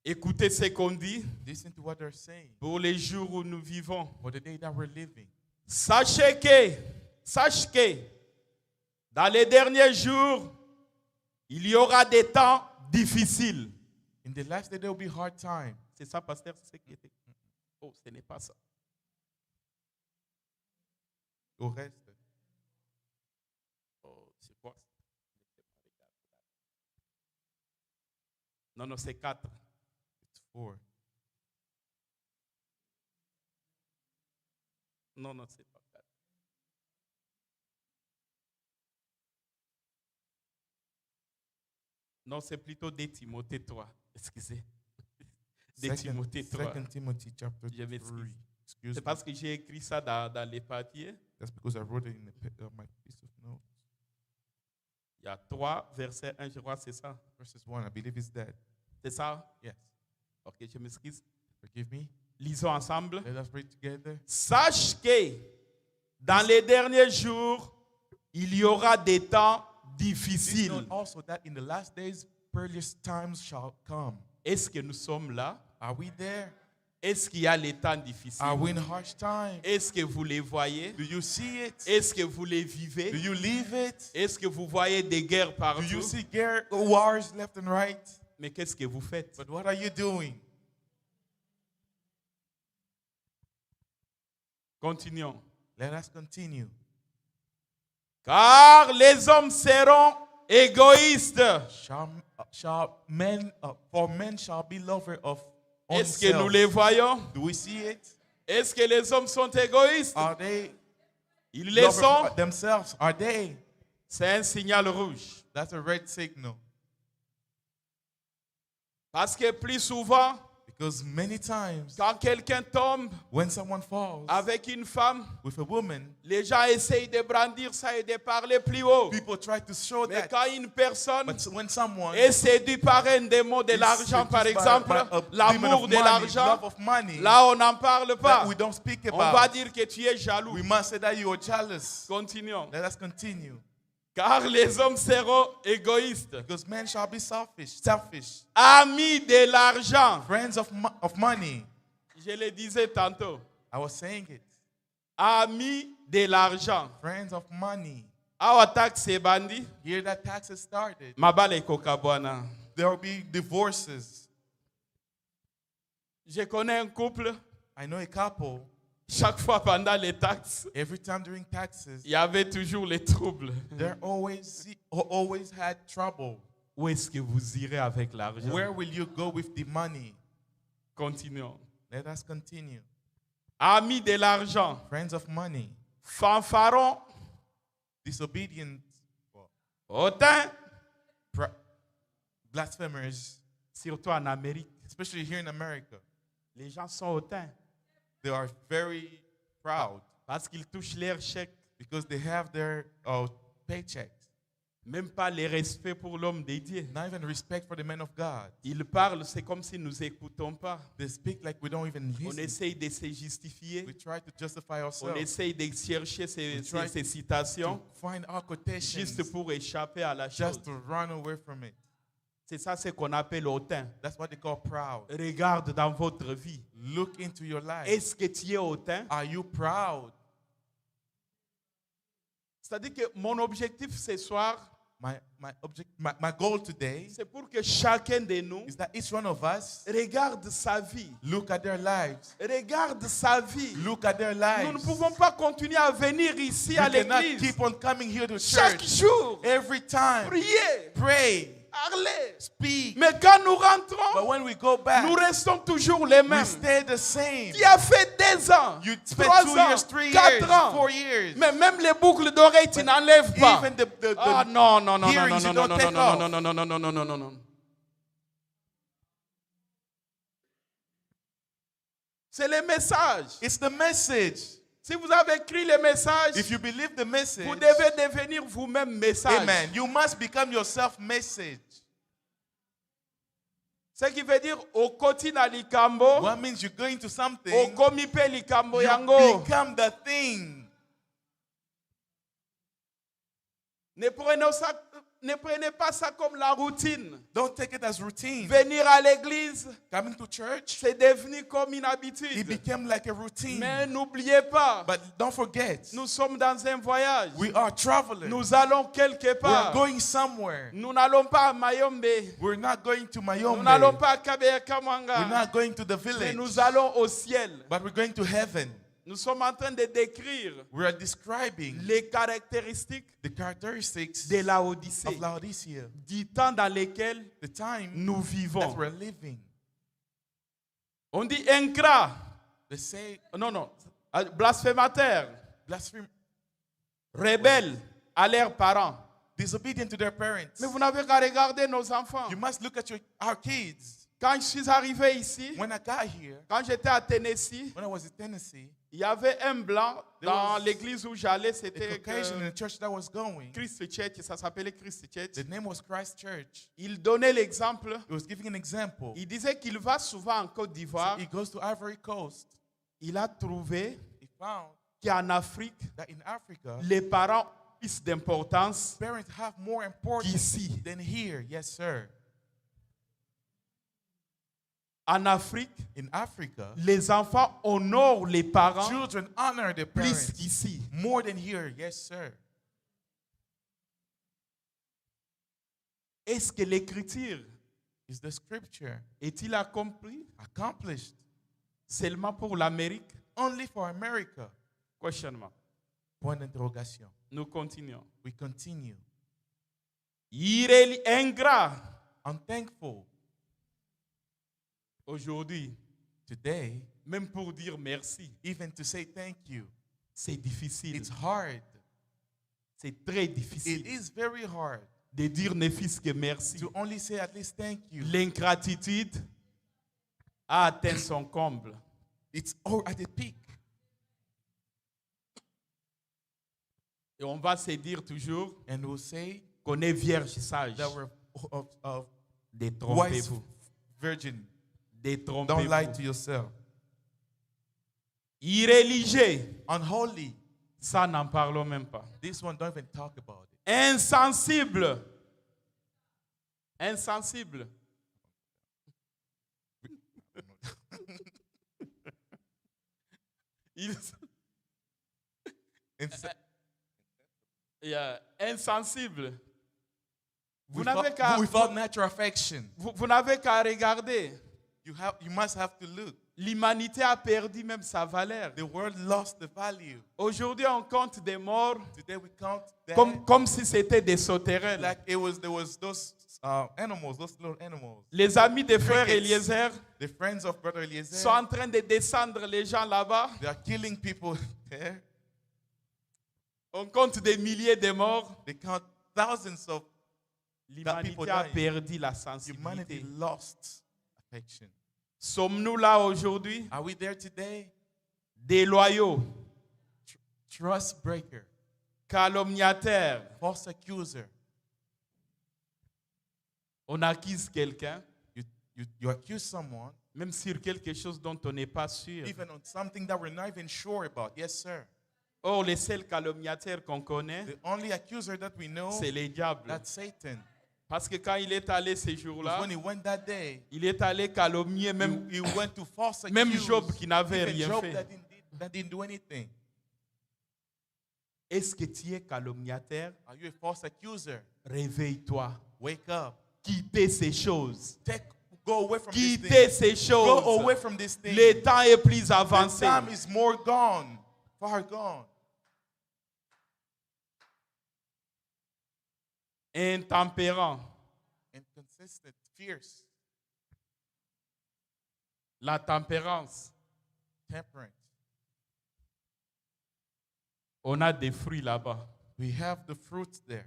écoutez ce qu'on dit Listen to what they're saying pour les jours où nous vivons. for the day that we're living. Sache que dans les derniers jours, il y aura des temps difficiles. In the last day, there will be hard time. C'est ça, pasteur, c'est ce qui était. Oh, ce n'est pas ça. Au reste. Oh, c'est quoi? Non, c'est 4. It's 4. Non, c'est pas 4. Non, c'est plutôt 2 Timothée 3. Excusez. 2 Timothée 3. 2 Timothy chapter Je 3. m'excuse. Excuse C'est me. parce que j'ai écrit ça dans les papiers. That's because I wrote it in my piece of notes. Il y a 3, verset 1, je crois, c'est ça. Verses 1, I believe it's that. C'est ça? Yes. Ok, je m'excuse. Forgive me. Lisons ensemble. Let us pray together. Sache que dans les derniers jours, il y aura des temps This difficiles. note also that in the last days, perilous times shall come. Est-ce que nous sommes là? Are we there? Est-ce qu'il y a les temps difficiles? Are we in harsh time? Est-ce que vous les voyez? Do you see it? Est-ce que vous les Do vivez? you live it? Est-ce que vous voyez des guerres Do partout? you see wars left and right? Mais qu'est-ce que vous faites? But what are you doing? Continuons. Let us continue. Car les hommes seront égoïstes. For men shall be lovers of Est-ce que nous themselves. les voyons? Do we see it? Est-ce que les hommes sont égoïstes? Are they Ils le lovers sont. of themselves? Are they? C'est un signal rouge. That's a red signal. Parce que plus souvent, Because many times quand quelqu'un tombe when someone falls avec une femme, with a woman, les gens essayent de brandir ça et de parler plus haut. people try to show Mais that. quand une personne But when someone est séduite par un démon de is l'argent, par seduced exemple, by a demon l'amour of de money, l'argent, love of money, là on n'en parle pas. that we don't speak On va about, dire que tu es jaloux. we must say that you are jealous. Continuons. Let us continue. Car les hommes seront égoïstes, Because men shall be selfish, amis de l'argent. friends of money. Je le disais tantôt. I was saying it. Amis de l'argent. Friends of money. Awa taxe bandi. Here that taxes started. Mabale kokabwana. There will be divorces. Je connais un couple. I know a couple, Chaque fois pendant les taxes, every time during taxes, il y avait toujours les troubles. they always had trouble. Où est-ce que vous irez avec l'argent? Where will you go with the money? Continuons. Let us continue. Amis de l'argent. Friends of money. Fanfarons. Disobedient. Hautains. Blasphemers. Surtout en Amérique. Especially here in America. Les gens sont hautains. They are very proud Parce qu'ils touchent leur chèque. because they have their paychecks. Même pas le respect pour l'homme de Dieu. Not even respect for the men of God. Ils parlent, c'est comme si nous n'écoutons pas. They speak like we don't even On listen. essaye de se justifier. We try to justify On ourselves. essaye de chercher ces To citations find our quotations juste pour échapper à la chose. just to run away from it. C'est ça ce qu'on appelle hautain. That's what they call proud. Regarde dans votre vie. Look into your life. Est-ce que tu es hautain? Are you proud? C'est-à-dire que mon objectif ce soir, My goal today c'est pour que chacun de nous is that each one of us regarde sa vie. look at their lives. Regarde sa vie. Look at their Nous ne lives. pouvons pas continuer à venir ici à We cannot l'église. keep on coming here to Chaque church jour, every time. prier, Pray, parler. speak. Mais quand nous But rentrons, when we go back, nous restons toujours les we mêmes. stay the same. Tu as fait 2 ans, You spent 3 2 ans, years, 3 4 years, ans. 4 years. Mais même les boucles d'oreilles, tu n'enlèves pas. Even the Ah non, non, non, non, non, hearings non, you non, don't non, take non, off. non, non, non, non, non, non, non, non. C'est le message. It's the message. Si vous avez écrit le message, If you believe the message, vous devez devenir vous-même message. amen, you must become yourself message. Ce qui veut dire okoti na likambo, What means you go into something, okomi pe likambo you yango. become the thing. Ne Ne prenez pas ça comme la routine. Don't take it as routine. Venir à l'église, Coming to church, c'est devenu comme une it habitude. became like a routine. Mais n'oubliez pas, But don't forget, nous sommes dans un voyage. we are traveling. Nous allons quelque We are part. going somewhere. Nous n'allons pas à Mayombe. We're not going to Nous Mayombe. n'allons pas à We're Kabeyakamanga. not going to the Mais village. nous allons au ciel. But we're going to heaven. Nous sommes en train de décrire We are describing les caractéristiques the characteristics de la Odyssée, of Laodicea, du temps dans lequel the time nous that vivons. we're living. On dit ingrat, They say non, blasphémateur, blaspheme, rebelle à leurs parents. disobedient to their parents. Mais vous n'avez qu'à regarder nos enfants. You must look at our kids. Quand je suis arrivé ici, When I got here, quand j'étais à Tennessee, when I was in Tennessee, il y avait un blanc There dans was l'église où j'allais, a c'était Caucasian in the church that was going. Christ Church, ça s'appelait Christ Church. The name was Christ Church. Il donnait l'exemple. He was giving an example. Il disait qu'il va souvent en Côte d'Ivoire. He goes to Ivory Coast. Il a trouvé He found qu'en Afrique, that in Africa, les parents ont plus d'importance parents have more importance qu'ici. than here. Yes, sir. En Afrique, In Africa, les enfants honorent les parents children honor their plus parents qu'ici. more than here. Yes, sir. Est-ce que l'écriture Is the scripture est-il accompli accomplished seulement pour l'Amérique? only for America? Questionnement. Point d'interrogation. Nous continuons. We continue. Il est ingrat. Unthankful. Aujourd'hui, Today, même pour dire merci, even to say thank you, c'est difficile. it's hard. C'est très It difficile is very hard de dire ne fût-ce que merci. to only say at least thank you. L'ingratitude a atteint son comble. It's all at the peak. Et on va se dire toujours And we'll say qu'on est vierge sage. that we're of wise Détrompez-vous. virgin. Don't lie Détrompez-vous. to yourself. Irréligieux, Unholy. ça n'en parlons même pas. This one, don't even talk about it. Insensible. Insensible. Insensible. Vous n'avez qu'à Without natural affection. vous n'avez qu'à regarder. You must have to look. L'humanité a perdu même sa valeur. The world lost the value. Aujourd'hui, on compte des morts Today we count that comme si c'était des sauterelles. like there was those animals, those little animals. Les amis des frères Crickets. Eliezer The friends of Brother Eliezer, sont en train de descendre les gens là-bas. they are killing people there. On compte des milliers de morts. They count thousands of L'humanité a perdu la humanity sensibilité. lost affection. Sommes-nous là aujourd'hui Are we there today? déloyaux, Trust breaker, calomniateurs? false accuser. On accuse quelqu'un, You accuse someone même sur quelque chose dont on n'est pas sûr. even on something that we're not even sure about. Yes, sir. Or, les seuls calomniateurs qu'on connaît, The only accuser that we know, c'est les diables. that's Satan. Parce que quand il est allé ces Because jours-là, when he went that day, il est allé calomnier même, he went to false accuse. même Job qui n'avait Even rien Job fait. that didn't do anything. Est-ce que tu es calomniateur? Are you a false accuser? Réveille-toi. Wake up. Quittez ces choses. Go away from this Quittez thing. ces Go away choses. from this thing. Le temps est plus The avancé. time is more gone. Far gone. Intempérant. Inconsistent. Fierce. La tempérance. Temperate. On a des fruits là-bas. We have the fruits there.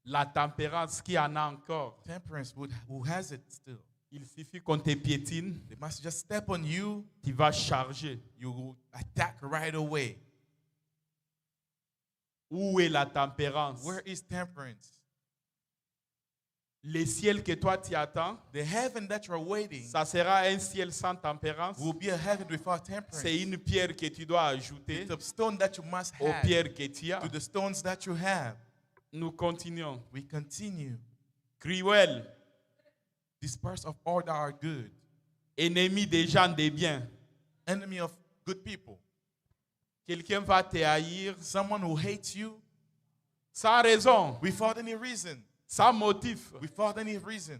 La tempérance, qui en a encore? Temperance, who has it still? Il suffit qu'on te piétine, They must just step on you. tu vas charger. You will attack right away. Où est la tempérance? Where is temperance? Le ciel que toi tu attends, The heaven that you're waiting ça sera un ciel sans tempérance. will be a heaven without temperance. C'est une pierre que tu dois ajouter It's a stone that you must aux have pierres que tu as. to the stones that you have. Nous continuons. We continue. Cruel, Disperse of all that are good. ennemi des gens de bien. Enemy of good people. Quelqu'un va te haïr Someone who hates you sans raison, without any reason. sans motif. Without any reason.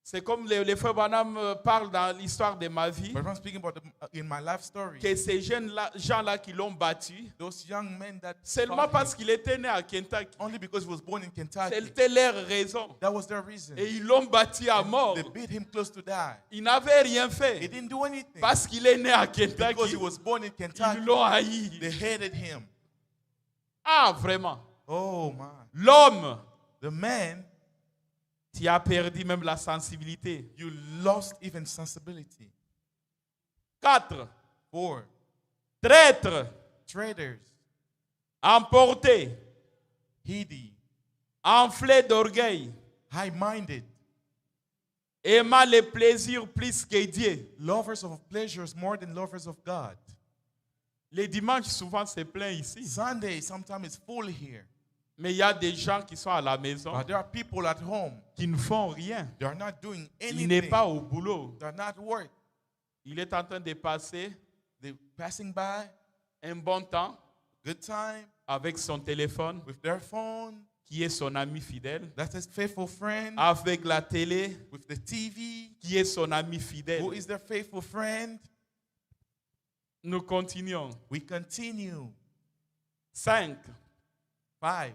C'est comme les frères Branham parlent dans l'histoire de ma vie, But I'm speaking about in my life story. que ces gens-là qui l'ont battu, Those young men that seulement fought parce him, qu'il était né à Kentucky. only because he was born in Kentucky. C'était leur raison. That was their reason. Et ils l'ont battu à mort. They beat him close to die. Il n'avait rien He fait. didn't do anything. Parce qu'il est né à Because Kentucky, he was born in ils Kentucky, l'ont haï. they hated him. Ah, vraiment. Oh man. L'homme, The man, tu as perdu même la sensibilité. you lost even sensibility. 4. 4. Traître, Traitors, emporté, heady, enflé d'orgueil, high-minded, aimant les plaisirs plus que Dieu. lovers of pleasures more than lovers of God. Les dimanches, souvent, c'est plein ici. Sunday, sometimes it's full here. Mais il y a des gens qui sont à la maison, But there are people at home. qui ne font rien. They are not doing Il n'est anything. pas au boulot. They're not work. Il est en train de passer They're passing by, un bon temps good time, avec son téléphone, with their phone. qui est son ami fidèle, That's his faithful friend. avec la télé, With the TV, qui est son ami fidèle. who is their faithful friend. Nous continuons. We continue. 5. 5.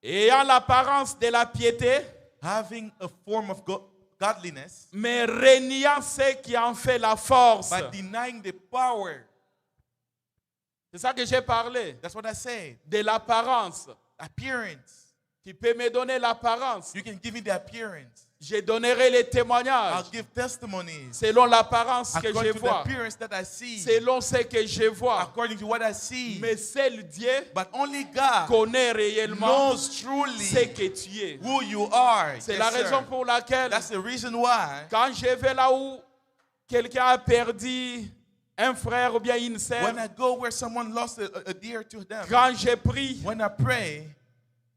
Ayant l'apparence de la piété, Having a form of godliness, mais reniant ce qui en fait la force. but denying the power. C'est ça que j'ai parlé. That's what I said. De l'apparence. Appearance. Tu peux me donner l'apparence. You can give me the appearance. Je donnerai les I'll témoignages give testimonies selon l'apparence que according je to the vois, appearance that I see, selon ce que je vois. according to what I see. Mais seul Dieu But only God connaît réellement knows ce truly que tu es. who you are. C'est Yes, la sir. raison pour laquelle, That's the reason why quand je vais là où quelqu'un a perdu un frère ou bien une sœur, when I go where someone lost a dear to them, quand je prie, when I pray,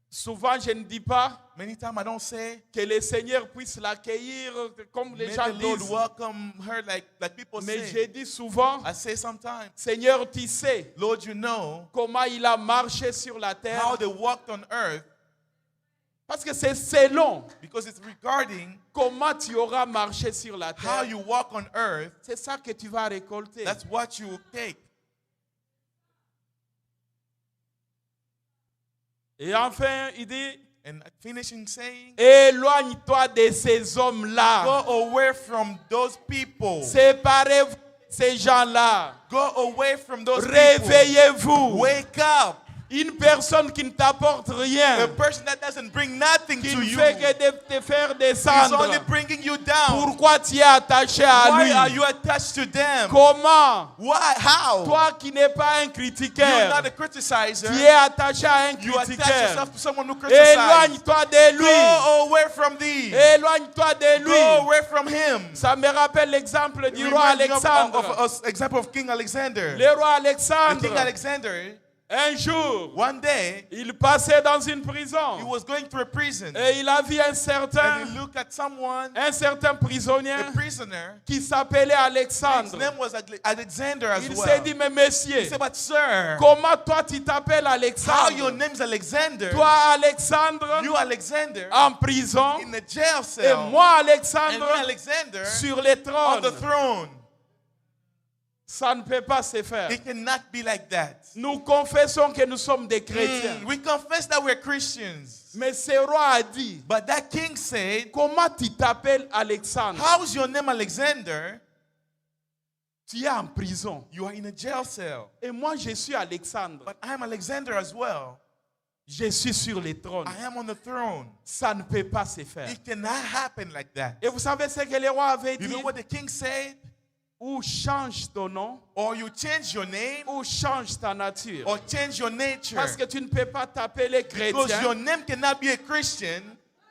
souvent je ne dis pas many times I don't say, que le Seigneur puisse l'accueillir comme les may gens the Lord disent. welcome her like people Mais say. je dis souvent, I say sometimes, Seigneur, tu sais Lord, you know comment il a marché sur la terre. how they walked on earth, Parce que c'est selon because it's regarding comment tu auras marché sur la how terre. you walk on earth. C'est ça que tu vas récolter. That's what you will take. Et enfin, il dit, And finishing saying, éloigne-toi de ces hommes-là. go away from those people. Séparez-vous de ces gens-là. Go away from those people. Réveillez-vous. Wake up. Une personne qui ne t'apporte A rien, person that doesn't bring nothing qui to ne you fait que de te faire is only descendre. bringing you down. Pourquoi tu es attaché à Why are lui? you attached to them? Comment? Why? How? Toi qui n'es pas un You're critiqueur, not a criticizer. tu es attaché à un You attach critiqueur. yourself to someone who criticizes. Éloigne-toi de lui. Go away from thee. Éloigne-toi de Go lui. away from him. Ça me rappelle l'exemple du roi Remind me Alexandre. of example of King Alexander. Le roi The King Alexandre, Alexander, un jour, one day, il passait dans une he prison was going through a prison. et il a vu un And certain he looked at someone, prisonnier a prisoner. qui s'appelait His Alexandre. name was Alexander as Il well. s'est dit, mais He monsieur, said, but sir, comment toi tu t'appelles how your Alexandre? name is Alexander, Toi Alexandre you Alexander, en prison in the jail et cell, moi and me Alexandre Alexander sur le on the trône. throne. Ça ne peut pas se faire. It cannot be like that. Nous confessons que nous sommes des chrétiens. We confess that we're Christians. Mais ce roi a dit, But that king said, comment tu t'appelles Alexandre? how's your name Alexander? Tu es en prison. You are in a jail cell. Et moi, je suis Alexandre. But I'm Alexander as well. Je suis sur le trône. I am on the throne. Ça ne peut pas se faire. It cannot happen like that. Et vous savez ce que le roi avait You dit? know what the king said? Ou change ton nom, Or you change your name, ou change ta nature. or change your nature. Parce que tu ne peux pas t'appeler Because your chrétien name cannot be a Christian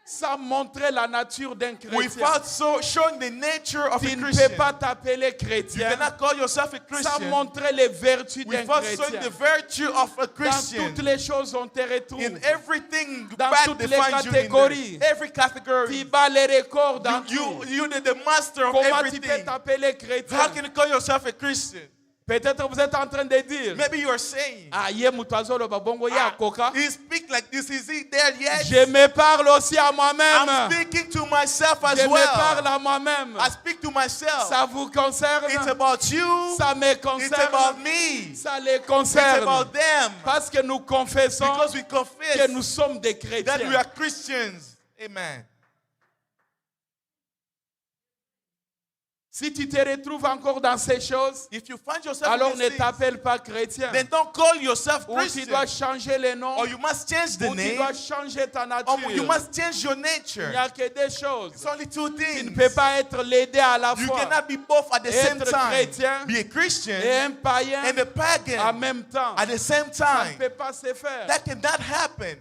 Ça montrait la nature d'un chrétien. Without showing the nature of Tu a ne peux Christian. pas t'appeler You chrétien. cannot call yourself a Ça Christian montrait les vertus d'un without showing chrétien. the virtue of a Dans Christian. toutes les choses, on te In retrouve. everything, Dans God toutes les defines you in catégories. there. Every category. Tu bats les records dans tout. You're the master of Comment tu peux everything. t'appeler How chrétien? can you call yourself a Christian? Peut-être vous êtes en train de dire, Maybe you are saying, ah, ye mutazolo babongo ya koka. he speak like this. Is he there yet? Je me parle aussi à I'm moi-même. speaking to myself as Je me parle well. à moi-même. I speak to myself. Ça vous concerne? It's about you. Ça me It's concerne? about me. Ça les It's concerne. about them. Parce que nous confessons Because we que confess nous sommes des that we chrétiens. are Christians. Amen. Si tu te retrouves encore dans ces choses, If you find yourself alors in ne these things, t'appelle pas chrétien. then don't call yourself Ou tu dois Christian. changer les noms. Or you must change the Ou tu name. dois changer ta Or nature. you must change your Il nature. n'y a que des choses. It's only two Tu ne things. peux pas être les deux à la You fois. cannot be both at the same Être time. chrétien Be a Christian et un païen and a en pagan même temps. at the same Ça ne time. peut pas se faire. That cannot happen.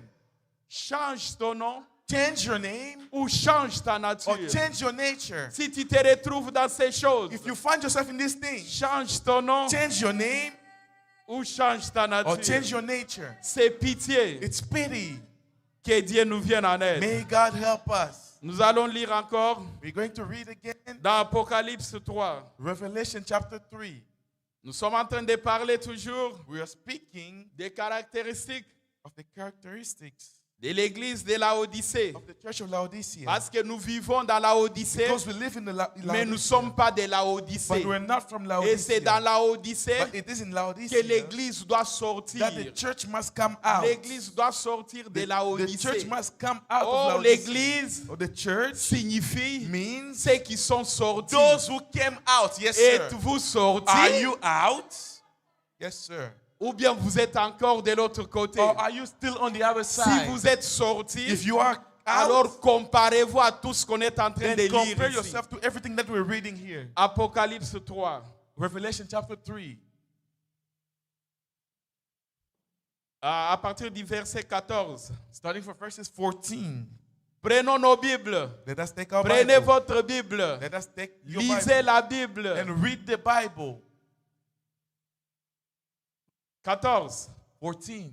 Change ton nom Change your name ou change ta or nature. change your nature. Si tu te retrouves dans ces choses, If you find yourself in these things, change ton nom change your name ou change ta or change nature. your nature. C'est pitié It's pity. que Dieu nous vienne en aide. May God help us. Nous allons lire encore We're going to read again dans Apocalypse 3. Revelation chapter 3. Nous sommes en train de parler toujours We are speaking des caractéristiques of the characteristics de l'église de la Odyssée. of the church of Laodicea. Parce que nous vivons dans la Odyssée, Because we live in the mais nous ne Laodicea, sommes pas de la Odyssée. but we're not from Et c'est dans Laodicea. la Odyssée But it is in que Laodicea l'église doit sortir. that the church must come out. L'église doit sortir de la The church Odyssée. must come out of Or Laodicea. l'église Or the church signifie means ceux qui sont sortis. those who came out. Yes, sir. Êtes-vous sortis? Are you out? Yes, sir. Ou bien vous êtes encore de l'autre côté? Or are you still on the other Si side? vous êtes sortis, If you are out, alors comparez-vous à tout ce qu'on est en train de then lire compare ici. yourself to everything that we're reading here. Apocalypse 3. Revelation chapter 3. À partir du verset 14. Starting from verses 14. Prenons nos Bibles. Let us take our Prenez Bible. votre Bible. Let us take your Lisez Bible la Bible. and read the Bible. 14. 14.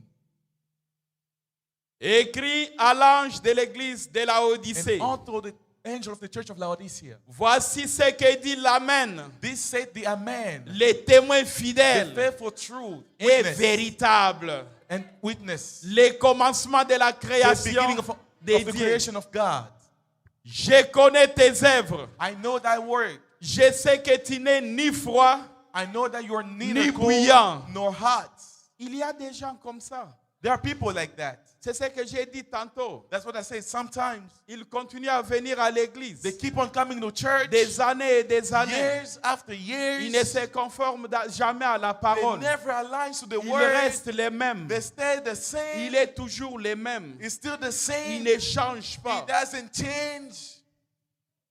Écrit à l'ange de l'église de la Odyssée. And unto the angel of the church of Laodicea. Voici ce que dit l'Amen, This said the Amen, le témoin the fidèle faithful truth, et witness, véritable. and witness, Le commencement de la the création beginning of de the Dieu. creation of God. Je connais tes œuvres. I know thy word. Je sais que tu n'es ni froid. I know that you are Ni neither cold bouillant. nor hot. Il y a des gens comme ça. There are people like that. C'est ce que j'ai dit tantôt. That's what I say. Sometimes Ils continuent à venir à l'église they keep on coming to church des années et des années. years after Ils ne years. se conforment jamais à la They parole. never align to the Ils word. restent les mêmes. They stay the same. Il est toujours les mêmes. It's still the Il same. ne change It pas. doesn't change.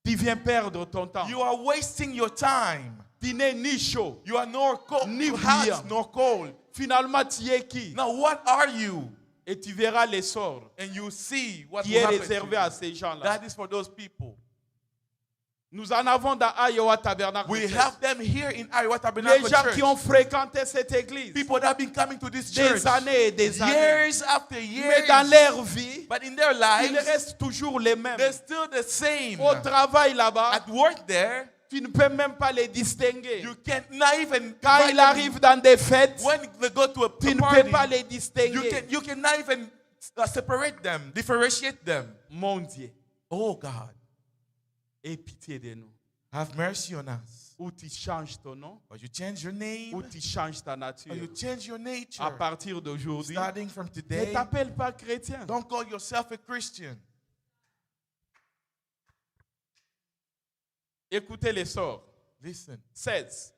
Tu viens perdre ton temps. You are wasting your time. Tu n'es ni chaud. You are nor cold, Ni hot bouillant. nor cold. Finalement, tu es qui? Now, what are you? Et tu verras l'essor And you see what qui will est happen réservé to à you. ces gens-là. That is for those people. Nous en avons dans Iowa Tabernacle. We Church. have them here in Iowa Les Tabernacle gens Church. qui ont fréquenté cette église People that have been coming to this church des années et des années. years after Mais dans years. leur vie, But in their ils lives, restent toujours les mêmes. they're still the same. Au travail là-bas, At work there, tu ne peux même pas les distinguer. you can't not even Quand divide ils them. arrivent dans des fêtes, When they go to a tu ne party, peux pas les distinguer. you cannot even separate them, differentiate them. Mon Dieu, Oh God, aie pitié de nous. have mercy on us. Ou tu changes ton nom, Or you change your ou name, tu changes ta nature. or you change your À nature. partir d'aujourd'hui, Starting from ne today, t'appelle pas chrétien. don't call yourself a Christian. Écoutez l'essor. Listen. 16.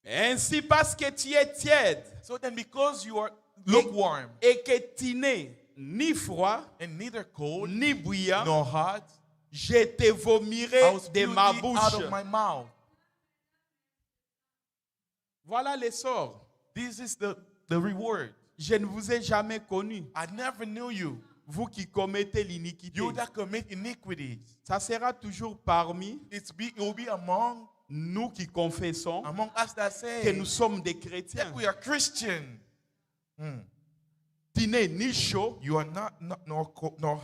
Ainsi parce que tu es tiède So then, because you are lukewarm et que tu n'es ni froid, and neither cold ni bouillant, nor hot, je te I vomirai will de spew ma thee out bouche. of my mouth. Voilà l'essor. This is the reward. Je ne vous ai jamais connu. I never knew you. vous qui commettez l'iniquité, You that commit iniquities. ça sera toujours parmi It will be among nous qui confessons us that que nous say sommes des chrétiens. that we are Christian. Tu n'es ni chaud. You are not nor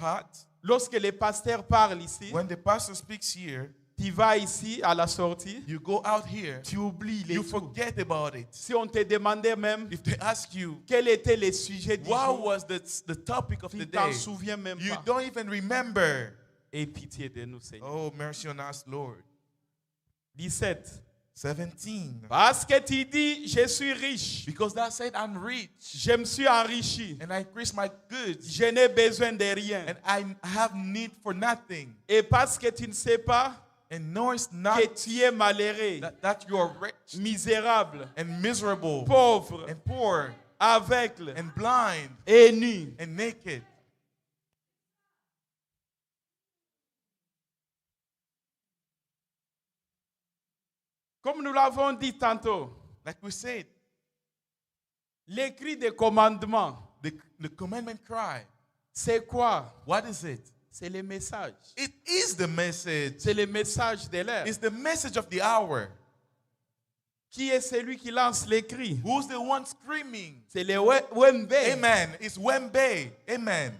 hot. Lorsque les pasteurs parlent ici, When the pastor speaks here, tu vas ici à la sortie, you go out here, tu oublies les you tout. forget about it. Si on te demandait même If they ask you, quel était le sujet du what jour, was the topic of tu the ne t'en day, souviens même you pas. don't even remember. Aie pitié de nous, Seigneur. Oh, mercy on us, Lord. 17. 17. Parce que tu dis, je suis riche, Because that said, I'm rich, je me suis enrichi, and I increase my goods, je n'ai besoin de rien. and I have need for nothing. Et parce que tu ne sais pas And knowest not que tu es malheureux, that you are rich misérable, and miserable pauvre, and poor aveugle and blind et nu. and naked. Comme nous l'avons dit tantôt, Like we said, l'écrit des commandements, the commandment cry, c'est quoi? what is it? C'est le message. It is the message. C'est le message de l'heure. It's the message of the hour. Qui est celui qui lance les cris? Who's the one screaming? C'est le Wembe. Amen. It's Wembe. Amen.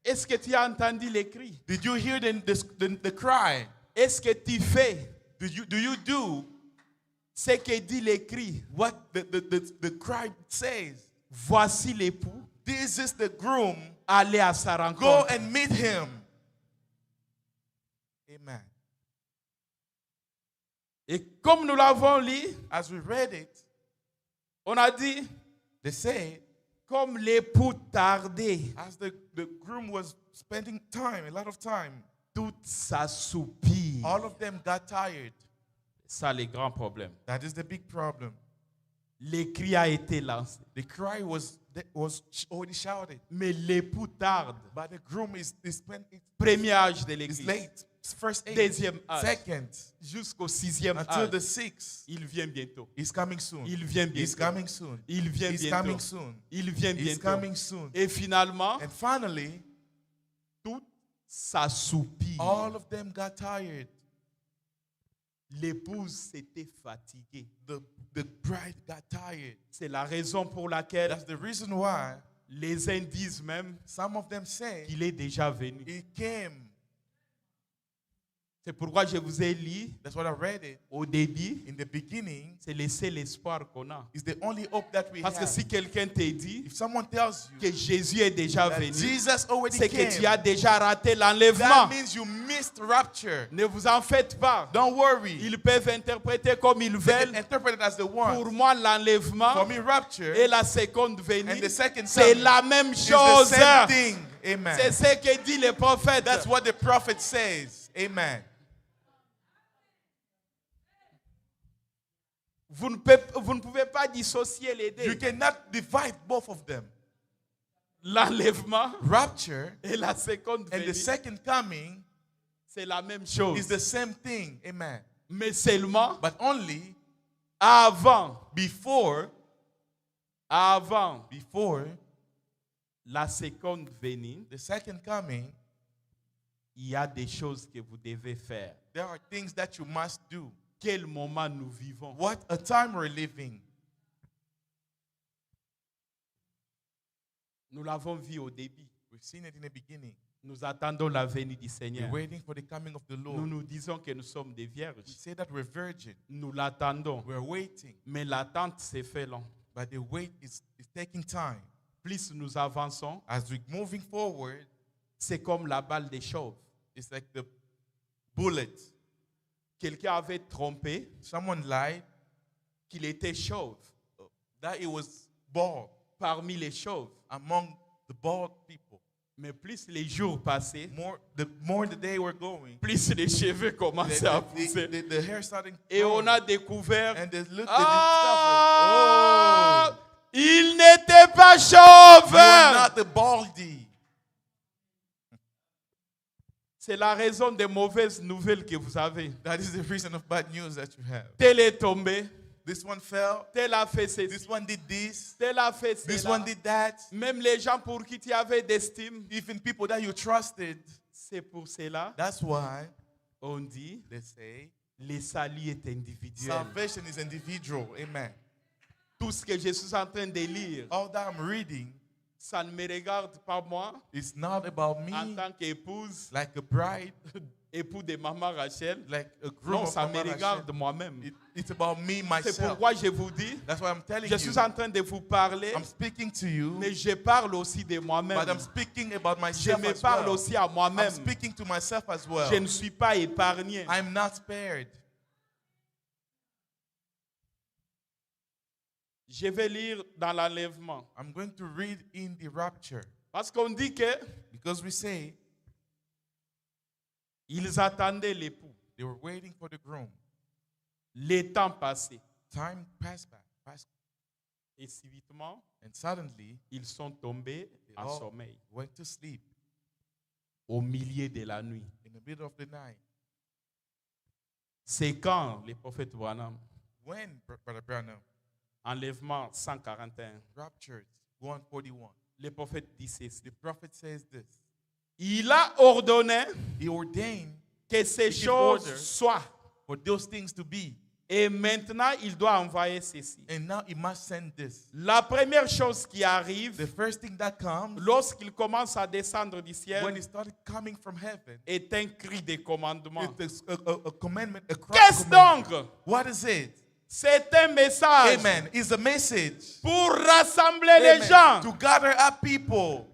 Est-ce que tu as entendu les cris? Did you hear the cry? Est-ce que tu fais Do you do ce que dit les cris? what the cry says? Voici l'époux, This is the groom. allez à sa Go rencontre. and meet him. Amen. Et comme nous l'avons lu, As we read it, on a dit, they say, comme l'époux tardait, as the groom was spending time, a lot of time, tout s'assoupit. all of them got tired. Ça, le grand problème. That is the big problem. Le cri a été lancé. The cry was already shouted, Mais l'époux tarde. but the groom is spending Premier âge de is l'église. late. First age, Deuxième âge. second, Jusqu'au sixième until âge. the sixth. Il vient bientôt. He's coming soon. Il vient He's bientôt. coming soon. Il vient He's bientôt. coming soon. Il vient He's bientôt. coming soon. Et finalement, And finally, tout s'assoupit. all of them got tired. L'épouse s'était fatiguée. The bride got tired. C'est la raison pour laquelle That's the reason why les uns disent même some of them say qu'il est déjà venu. he came. C'est pourquoi je vous ai lu That's what I read it. au début. In the beginning, C'est le seul espoir qu'on a. is the only hope that we Parce que have. si quelqu'un te dit If someone tells you que Jésus est déjà that venu, Jesus already c'est que came, tu as déjà raté that l'enlèvement. means you missed rapture. Ne vous en faites pas. Don't worry. Ils peuvent interpréter comme ils They can veulent. interpret it as the Pour one. moi, For l'enlèvement me, rapture et la seconde venue, and the second c'est coming la même is the chose. same thing. Amen. C'est ce que dit le prophète. That's what the prophet says. Amen. Vous ne pouvez pas dissocier les You deux. cannot divide both of them. L'enlèvement Rapture et la seconde and the venue, second coming c'est la même is chose. the same thing. Amen. Mais seulement But only avant before la seconde venue, the second coming, il y a des choses que vous devez faire. there are things that you must do. Quel moment nous vivons? What a time we're living. Nous l'avons vu au début. We've seen it in the beginning. Nous attendons la venue du We're Seigneur. waiting for the coming of the Nous Lord. nous disons que nous sommes des We vierges. say that we're virgin. Nous l'attendons. We're waiting. Mais l'attente s'est fait long. But the wait is taking time. Plus nous avançons, As we're moving forward, c'est comme la balle des chauves. it's like the bullet. Quelqu'un avait trompé Someone lied qu'il était chauve. that it was bald Parmi les chauves. among the bald people. Mais plus les jours passaient, The more the day we're going, plus les cheveux commençaient à pousser. the hair starting Et on growing. a découvert, And they looked ah, at it. il n'était pas Oh, you chauve. are not the baldy. C'est la raison des mauvaises nouvelles que vous avez. That is the reason of bad news that you have. Tel est tombé, This one fell. tel a fait This ceci, one did this. tel a fait This cela. one did that. Même les gens pour qui tu avais d'estime, Even people that you trusted. c'est pour cela That's why on dit they say le salut est individuel. salvation is individual. Amen. Tout ce que je suis en train de lire, All that I'm reading ça ne me regarde pas moi is not about me en tant qu'épouse, like a bride, époux de maman Rachel. like a groom Non, of ça me Mama regarde Rachel. moi-même. It's about me, C'est myself. pourquoi je vous dis, That's why I'm telling je you. suis en train de vous parler, I'm speaking to you, mais je parle aussi de moi-même. but I'm speaking about Je myself me as parle well. aussi à I'm moi-même. speaking to myself as well. Je ne suis pas épargné. I'm not spared. Je vais lire dans l'enlèvement. I'm going to read in the rapture Parce qu'on dit que because we say ils attendaient l'époux. they were waiting for the groom. Le temps passé. Time passed by, Et subitement, and suddenly ils sont tombés en all sommeil. went to sleep Au milieu de la nuit. in the middle of the night. C'est quand le prophète Branham, When Brother Branham enlèvement 141, raptured 141, le prophète dit ceci. the prophet says this. Il a ordonné He ordained que ces He choses ordered. soient. for those things to be, Et maintenant, il doit envoyer ceci. and now he must send this. La première chose qui arrive, The first thing that comes lorsqu'il commence à descendre du when ciel, he started coming from heaven, est un cri de commandement. it's a commandment, a cry Qu'est-ce commandment. donc? What is it? C'est un message Amen. It's a message. pour rassembler les Amen. gens. To gather up people.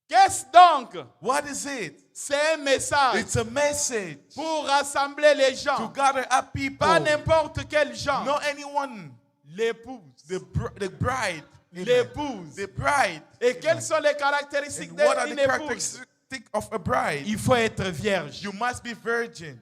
Qu'est-ce donc? What is it? C'est un message It's a message pour rassembler les to gens. gather up people. Pas n'importe quel gens. Not anyone. L'épouse. The bride. Amen. L'épouse. The bride. Et quelles sont les caractéristiques And what are d'une the épouse? characteristics of a bride? Il faut être vierge. You must be virgin.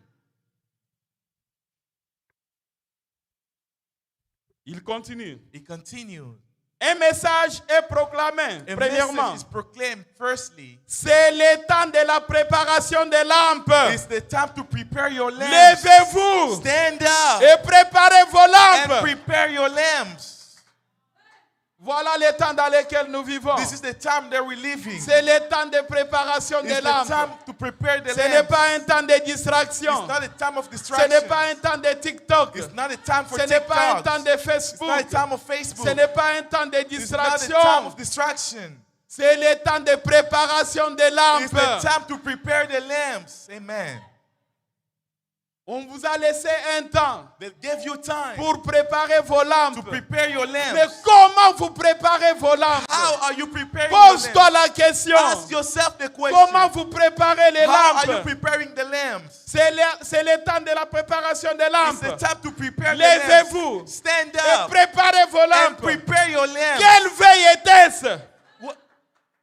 Il continue. He continues. Un message est proclamé. A Premièrement, message is proclaimed. Firstly, c'est le temps de la préparation des lampes. it's the time to prepare your lamps. Levez-vous Stand up et préparez vos and lampes. prepare your lamps. Voilà le temps dans lequel nous vivons. This is the time that we're living. C'est le temps de préparation It's des the lampes. time to prepare the Ce n'est lamps. pas un temps de distraction. It's not a time of Ce distraction. n'est pas un temps de TikTok. It's not a time for Ce n'est pas un TikTok. temps de It's Facebook. not a time of Ce Facebook. n'est pas un temps de It's not a time distraction. of distraction. C'est le temps de préparation des It's the lampes. time to prepare the lamps. Amen. On vous a laissé un temps They gave you time pour préparer vos to lampes. prepare your Mais lamps. comment vous préparez vos lampes? How are you preparing your Pose-toi lamps? la question. Ask yourself the question. Comment vous préparez les How are you lampes? preparing the lamps? C'est le temps de la préparation des It's the lampes. time to prepare the Levez-vous lamps. Stand et up préparez vos and lampes. prepare your lamps. Quelle veille était-ce? What?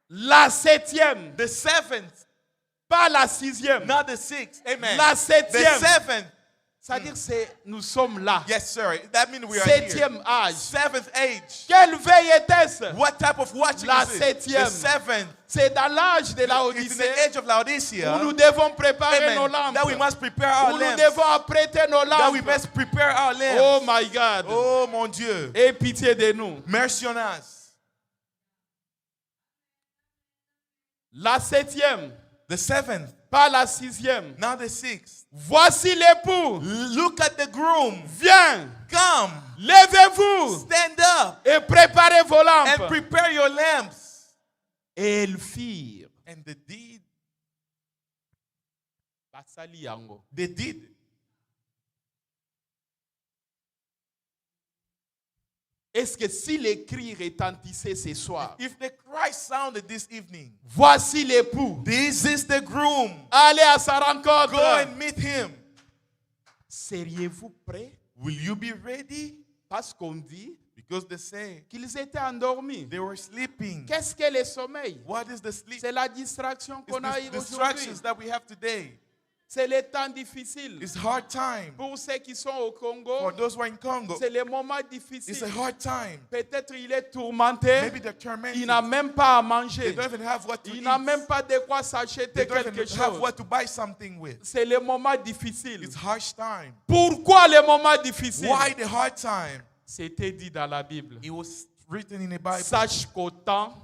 La 7e, The seventh, pas la 6e. not the sixth. Amen. La The 7e. seventh. C'est-à-dire nous sommes là. Yes, sir. That means we are here. 7e âge. Seventh age. Quelle veille était-ce? What type of watching La is it? septième. The seventh. C'est dans l'âge de la It's in Odyssée the age of Laodicea. où nous devons préparer nos Amen. lampes. That we must prepare our Où nous lamps. devons apprêter nos That we lampes. must prepare our lamps. Oh my God. Oh mon Dieu. Aie pitié de nous. Mercy on us. La 7e, The seventh, pas la 6e. not the sixth. Voici l'époux. Look at the groom. Viens, Come. levez-vous Stand up et préparez vos and lampes. prepare your lamps. Et ils firent. And they did. Basali yango. They did. Est-ce que si les cris retentissaient ce soir, If the cry sounded this evening, voici l'époux, this is the groom. allez à sa rencontre. Go and meet him. Seriez-vous prêts? Will you be ready? Parce qu'on dit Because they say qu'ils étaient endormis. they were sleeping. Qu'est-ce que le sommeil? What is the sleep? C'est la distraction It's qu'on a the eue aujourd'hui. distractions that we have today. C'est les temps difficiles. It's hard time. Pour ceux qui sont au For Congo, those who are in Congo, c'est les moments it's a difficiles. hard time. Peut-être il est tourmenté. Maybe they're tormented. Il n'a même pas à They manger. don't even have what to Il eat. n'a même pas de quoi They s'acheter don't quelque even have chose. what to buy something with. C'est les moments difficiles. It's harsh time. Pourquoi les moments difficiles? Why the hard time? C'était dit dans la Bible. It was written in the Bible. Sache qu'au temps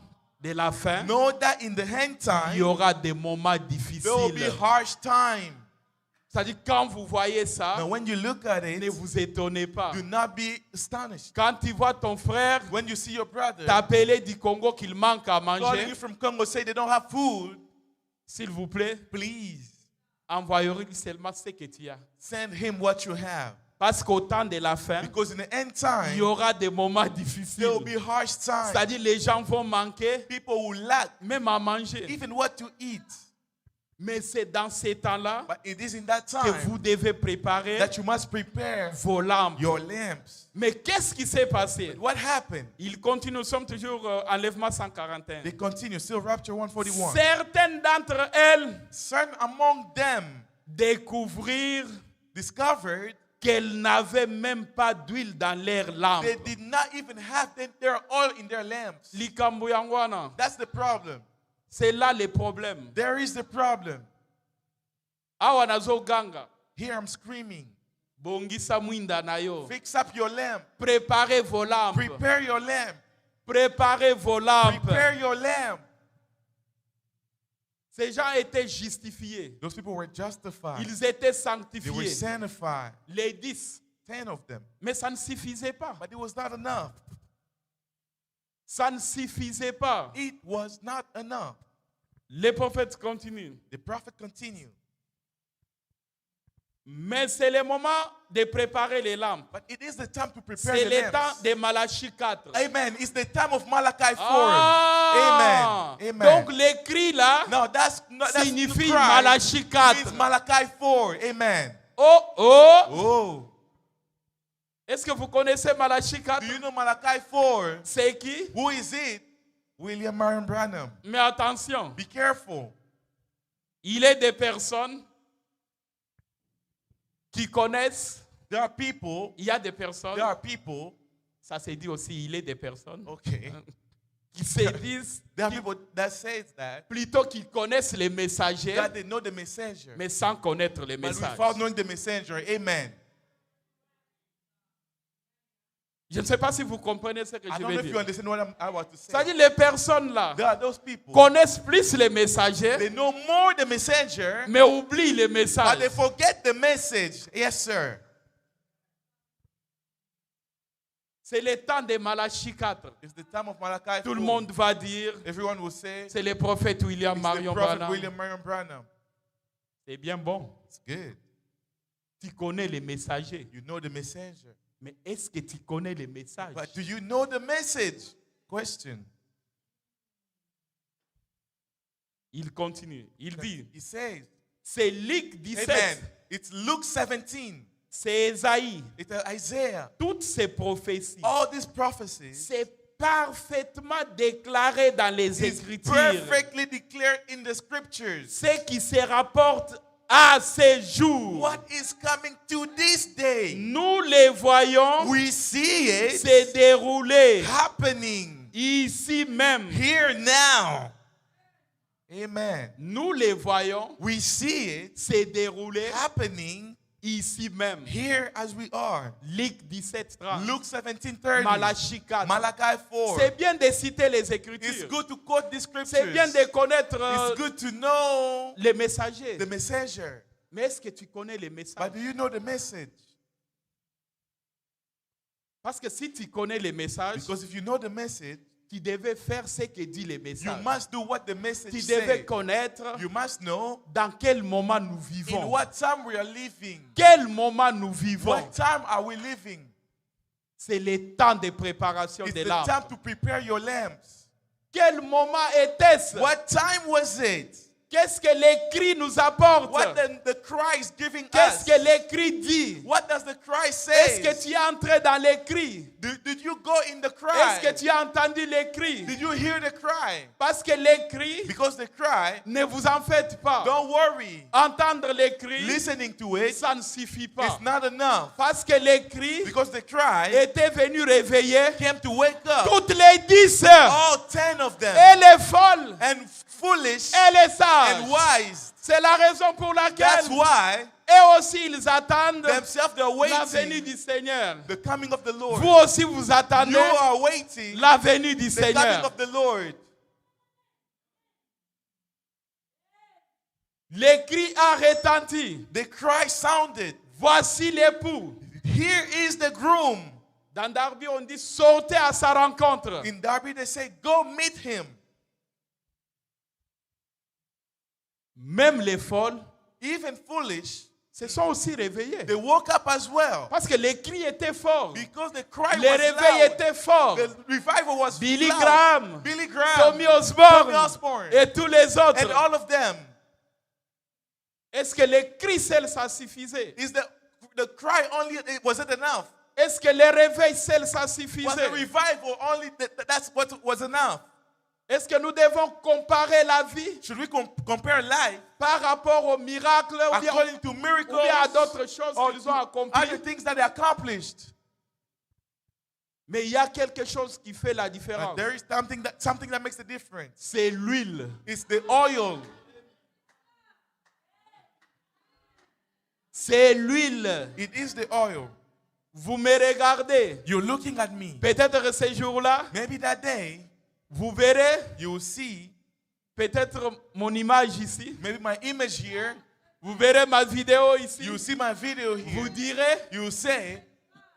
de la fin, Know that in the end il y time, aura des moments there will be difficiles. harsh time. C'est-à-dire, quand vous voyez ça, Now, when you look at ne it, vous étonnez pas. do not be astonished. Quand tu vois ton frère When you see your brother t'appeler du Congo qu'il manque à calling manger, you from Congo, say they don't have food, s'il vous plaît, please envoyez-lui seulement ce que tu as. send him what you have. Parce qu'au temps de la fin, Because in the end il y time, aura des moments there will difficiles. be harsh time. C'est-à-dire, les gens vont manquer, People will lack même à manger. even what to eat. Mais c'est dans ces temps-là But it is in that que time vous devez préparer that you must prepare vos lampes. your lamps. Mais qu'est-ce qui s'est passé? What happened? Il continue, nous sommes toujours enlèvement 141. They continue, still Rapture 141. Certaines d'entre elles Certain among them découvrirent discovered qu'elles n'avaient même pas d'huile dans leurs lampes. they did not even have their oil in their lamps. Likambo yangwana. That's the problem. C'est là le problème. There is the problem. Awa nazo ganga. Here I'm screaming. Bongisa mwinda na yo. Fix up your lamp. Préparez vos lampes. Prepare your lamp. Préparez vos lampes. Prepare your lamp. Ces gens étaient justifiés. Those people were justified. Ils étaient They were sanctifiés. sanctified. Les 10. 10 of them. Mais ça ne suffisait pas. But it was not enough. Ça ne suffisait pas. It was not enough. Les prophètes continuent. The prophet continued. Mais c'est le moment de préparer les lampes. But it is the time to prepare C'est the le temps lamps. de Malachie 4. Amen. It's the time of Malachi 4. Ah! Amen. Amen. Donc l'écrit là No, that's signifie Christ. Malachie It's 4. Malachi 4. Amen. Oh, oh! Oh. Est-ce que vous connaissez Malachie 4? Do you know Malachi 4? C'est qui? Who is it? William Marion Branham. Mais attention, Be careful. il est des personnes qui connaissent. There are people. Il y a des personnes, There are people. ça se dit aussi, il est des personnes Okay. qui se disent, There are people that says that plutôt qu'ils connaissent les messagers, that they know the messenger, mais sans connaître les but messages. without knowing the messenger. Amen. Je ne sais pas si vous comprenez ce que I je don't know veux if you dire. understand what I'm about to say. C'est-à-dire les personnes là There are those people. connaissent plus les messagers, They know more the messenger, mais oublient les but messages. they forget the message. Yes, sir. C'est le temps de Malachie 4. It's the time of Malachi 4. Tout le monde va dire, Everyone will say, c'est le prophète William it's the Marion prophet Branham. William Marion Branham. C'est bien bon. It's good. Tu connais les messagers. You know the messenger. Mais est-ce que tu connais les messages? But do you know the message? Question. Il continue. Il dit, He says, c'est Luc 17, amen. It's Luke 17. c'est Ésaïe. It's Isaiah. Toutes ces prophéties, All these prophecies c'est parfaitement déclaré dans les is Écritures. perfectly declared in the scriptures. Ce qui se rapporte à ces jours. What is coming to this day? Nous les voyons We see it se dérouler happening ici même. here now. Amen. Nous les voyons We see it se dérouler happening ici même. here as we are. Luc 17, 30. Luke 17:30. Malachie 4. Malachi 4. C'est bien de citer les It's Écritures. good to quote these C'est scriptures. bien de connaître It's good to know les messagers. the messenger. Mais est-ce que tu connais les messages? But do you know the message? Parce que si tu connais les messages, Because if you know the message, tu devais faire ce que dit les you messages. must do what the message Tu devais says. connaître You must know dans quel moment nous in vivons. what time we are living. Quel moment nous vivons. What time are we living? C'est le temps de préparation It's des the lampes. time to prepare your lamps. Quel moment était-ce? What time was it? Qu'est-ce que l'écrit nous apporte? What the Christ giving Qu'est-ce us? que l'écrit dit? What does the Christ Est-ce que say? tu es entré dans l'écrit? Do Did you go in the Est-ce que cry? tu as entendu les cris? Did you hear the cry? Parce que les cris, Because the cry, ne vous en faites pas. don't worry. Entendre les cris, Listening to it, ça ne suffit pas. it's not enough. Parce que les cris Because the cry étaient venus réveiller came to wake up toutes les 10. all 10 of them. Elle est folle, And foolish elle est sage. and wise. C'est la raison pour That's laquelle why eux aussi ils attendent themselves they're la venue waiting du Seigneur. the coming of the Lord. Vous aussi vous attendez You are waiting la venue du the coming Seigneur. of the Lord. Les cris ont retenti. The cry sounded. Voici l'époux. Here is the groom. Dans Darby, on dit sortez à sa rencontre. In Darby, they say, go meet him. Même les folles Even foolish, se sont aussi réveillées. they woke up as well. Parce que les cris étaient forts. Because the cry Les was réveils loud. étaient forts. The revival was Billy loud. Graham, Billy Graham, Tommy Osborne Tommy Osborne, et tous les autres. and all of them. Est-ce que les cris seuls ça suffisait? Is the cry only, was it enough? Est-ce que les réveils seuls ça Was the suffisait? revival only, that's what was enough? Est-ce que nous devons comparer la vie Should we compare life par rapport aux miracles ou bien, according to miracles ou bien à d'autres choses or qu'ils to ont other accomplies? things that they accomplished? Mais il y a quelque chose qui fait la But différence. there is something that makes a difference. C'est l'huile. It's the oil. C'est l'huile. It is the oil. Vous me regardez. You're looking at me. Peut-être ce jour-là, Maybe that day vous verrez you will see peut-être mon image ici. maybe my image here. Vous verrez ma vidéo ici. You will see my video Vous here. direz, You will say,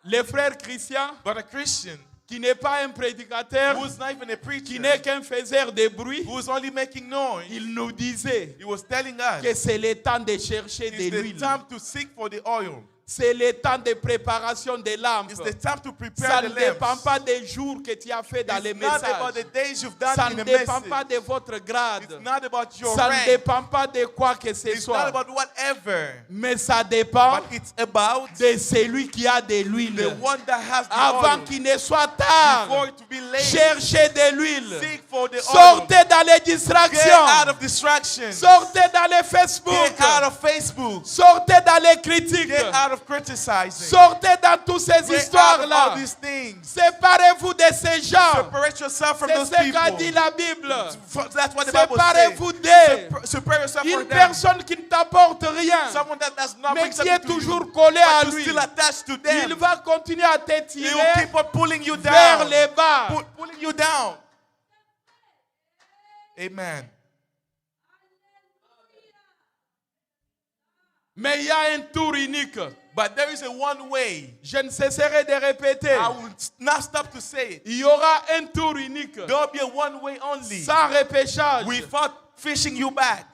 le frère Christian, but a Christian qui n'est pas un prédicateur, who's not even a qui preacher, n'est qu'un faiseur de bruit, who's only making noise, il nous disait he was telling us que c'est le temps de chercher de it's the l'huile. time to seek for the oil. C'est le temps de préparation des lampes. It's the time to prepare Ça the ne dépend lamps. pas des jours que tu as fait dans les It's not about messages. the days you've done Ça in ne a dépend message. pas de votre grade. It's not about your Ça ne rank. dépend pas de quoi que ce It's not soit. about whatever. Mais ça dépend But it's about de celui qui a de the l'huile. one that has the Avant oil. qu'il ne soit tard, Before it to be late, cherchez de l'huile. seek for the oil. Sortez dans les Get distractions. out of distractions. Sortez dans les Facebook. Get out of Facebook. Sortez dans les critiques. Get out of criticizing. Sortez dans toutes ces Get out of all histoires-là. these things. Séparez-vous de ces gens. Separate yourself from C'est those ce qu'a people. dit la Bible. That's what the Bible says. Séparez-vous d'eux. Separate yourself from Une them. personne qui ne t'apporte rien, Someone that does not mais bring qui est something to you, toujours collé à but you're lui, still attached to il them. va continuer à They will t'étirer keep on pulling you vers down. les bas. Pulling you down. Amen. Mais il y a un tour unique. But there is a one way. Je ne cesserai de répéter. I will not stop to say it. Il y aura un tour unique. There will be a one way only. Sans repêchage. Without fishing you back.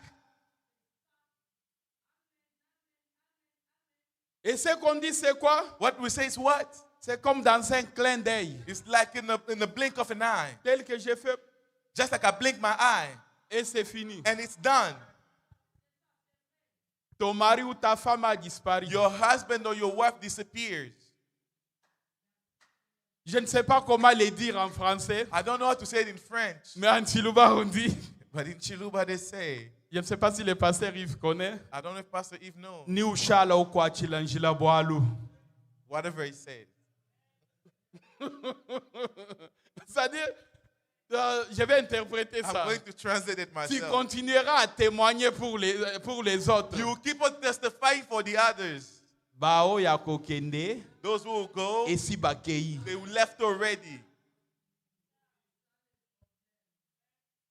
Et ce qu'on dit, c'est quoi? What we say is what? C'est comme dans un clin d'œil. It's like in the blink of an eye. Tel que j'ai fait, Just like I blink my eye et c'est fini. and it's done. Ton mari ou ta femme a disparu. Your husband or your wife disappears. Je ne sais pas comment le dire en français, I don't know how to say it in French. mais en Chiluba on dit. But in Chiluba they say, Je ne sais pas si le pasteur Yves connaît. I don't know if Pastor Eve knows. Ni ushala ou kwa chilanjila boalu. Whatever he said. C'est-à-dire, je vais interpréter I'm ça. going to translate it Tu myself. continueras à témoigner pour les autres. You will keep on testifying for the others. Bao ya kokende, Those who will go, esi bakei. they left already.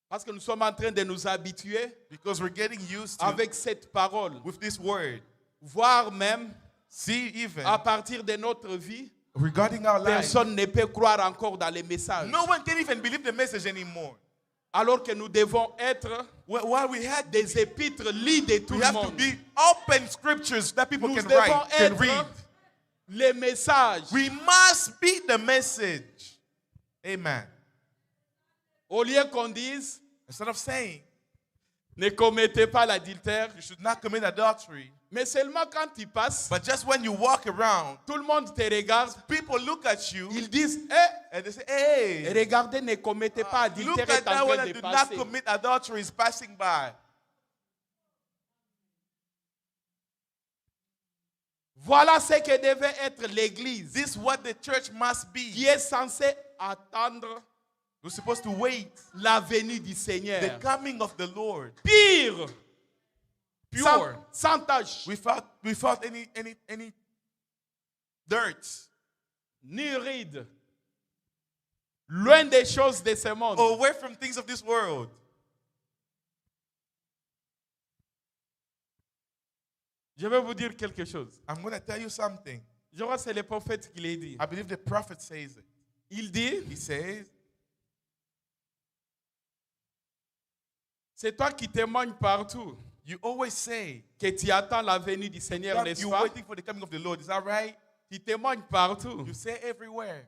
Parce que nous sommes en train de nous habituer Because we're getting used to avec cette parole. with this word. Voire même, See, even à partir de notre vie, regarding our life, personne ne peut croire encore dans les messages. no one can even believe the message anymore. Alors que nous devons être While we had des épîtres lits de tout we le have to monde. be open scriptures that people Nous can devons write, can être read. les messages. We must be the message. Amen. Au lieu qu'on dise, Instead of saying ne commettez pas l'adultère, you should not commit adultery, Mais seulement quand tu passes, But just when you walk around, tout le monde te regarde. people look at you Ils disent, eh, and they say, hey, regardez, ne commettez pas look adultère, at est en that one train that de did not passer. commit adultery is passing by. Voilà ce que devait être l'église, This is what the church must qui be. est censée attendre We're supposed to wait la venue du Seigneur. the coming of the Lord. Pire, Pure. sans tache, Without any dirt. ni ride, loin des choses de ce monde. Away from things of this world. Je vais vous dire quelque chose. I'm going to tell you something. Je crois que c'est le prophète qui l'a dit. I believe the prophet says it. Il dit, He says, c'est toi qui témoignes partout you always say que tu attends la venue du Seigneur, that n'est-ce you're pas? waiting for the coming of the Lord. Is that right? Tu témoignes partout. You say everywhere.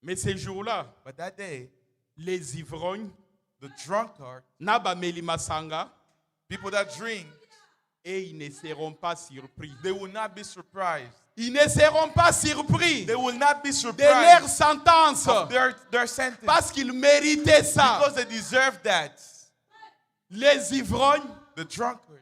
Mais ces jours-là, But that day, les ivrognes, the drunkard, Nabameli Masanga, people that drink, et ils ne seront pas surpris. they will not be surprised. Ils ne seront pas surpris They will not be de leur surprised sentence of their sentence parce qu'ils méritaient ça. because they deserve that. Les ivrognes, The drunkard,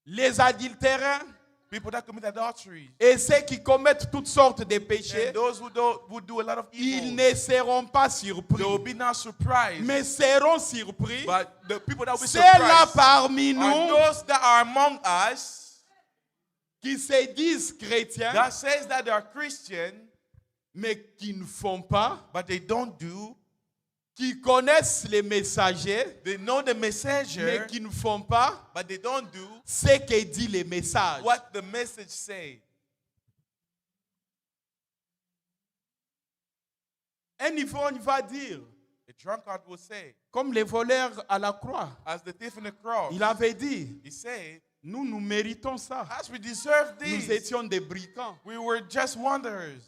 les adultérins people that commit adultery, et ceux qui commettent toutes sortes de péchés, and those who do a lot of ils evil, ne seront pas they will surpris, be not surprised. mais seront surpris. But the people that will be Ceux-là surprised parmi are nous those that are among us qui se disent chrétiens, that says that they are Christian, mais qui ne font pas, but they don't do. qui connaissent les messagers, They know the mais messenger, qui ne font pas but they don't do ce que dit les messages. what the message say. Un ivrogne va dire, A drunkard will say, comme les voleurs à la croix, as the thief in the cross, il avait dit, he said, nous méritons ça. as we deserve Nous this, étions des brigands. we were just wanderers.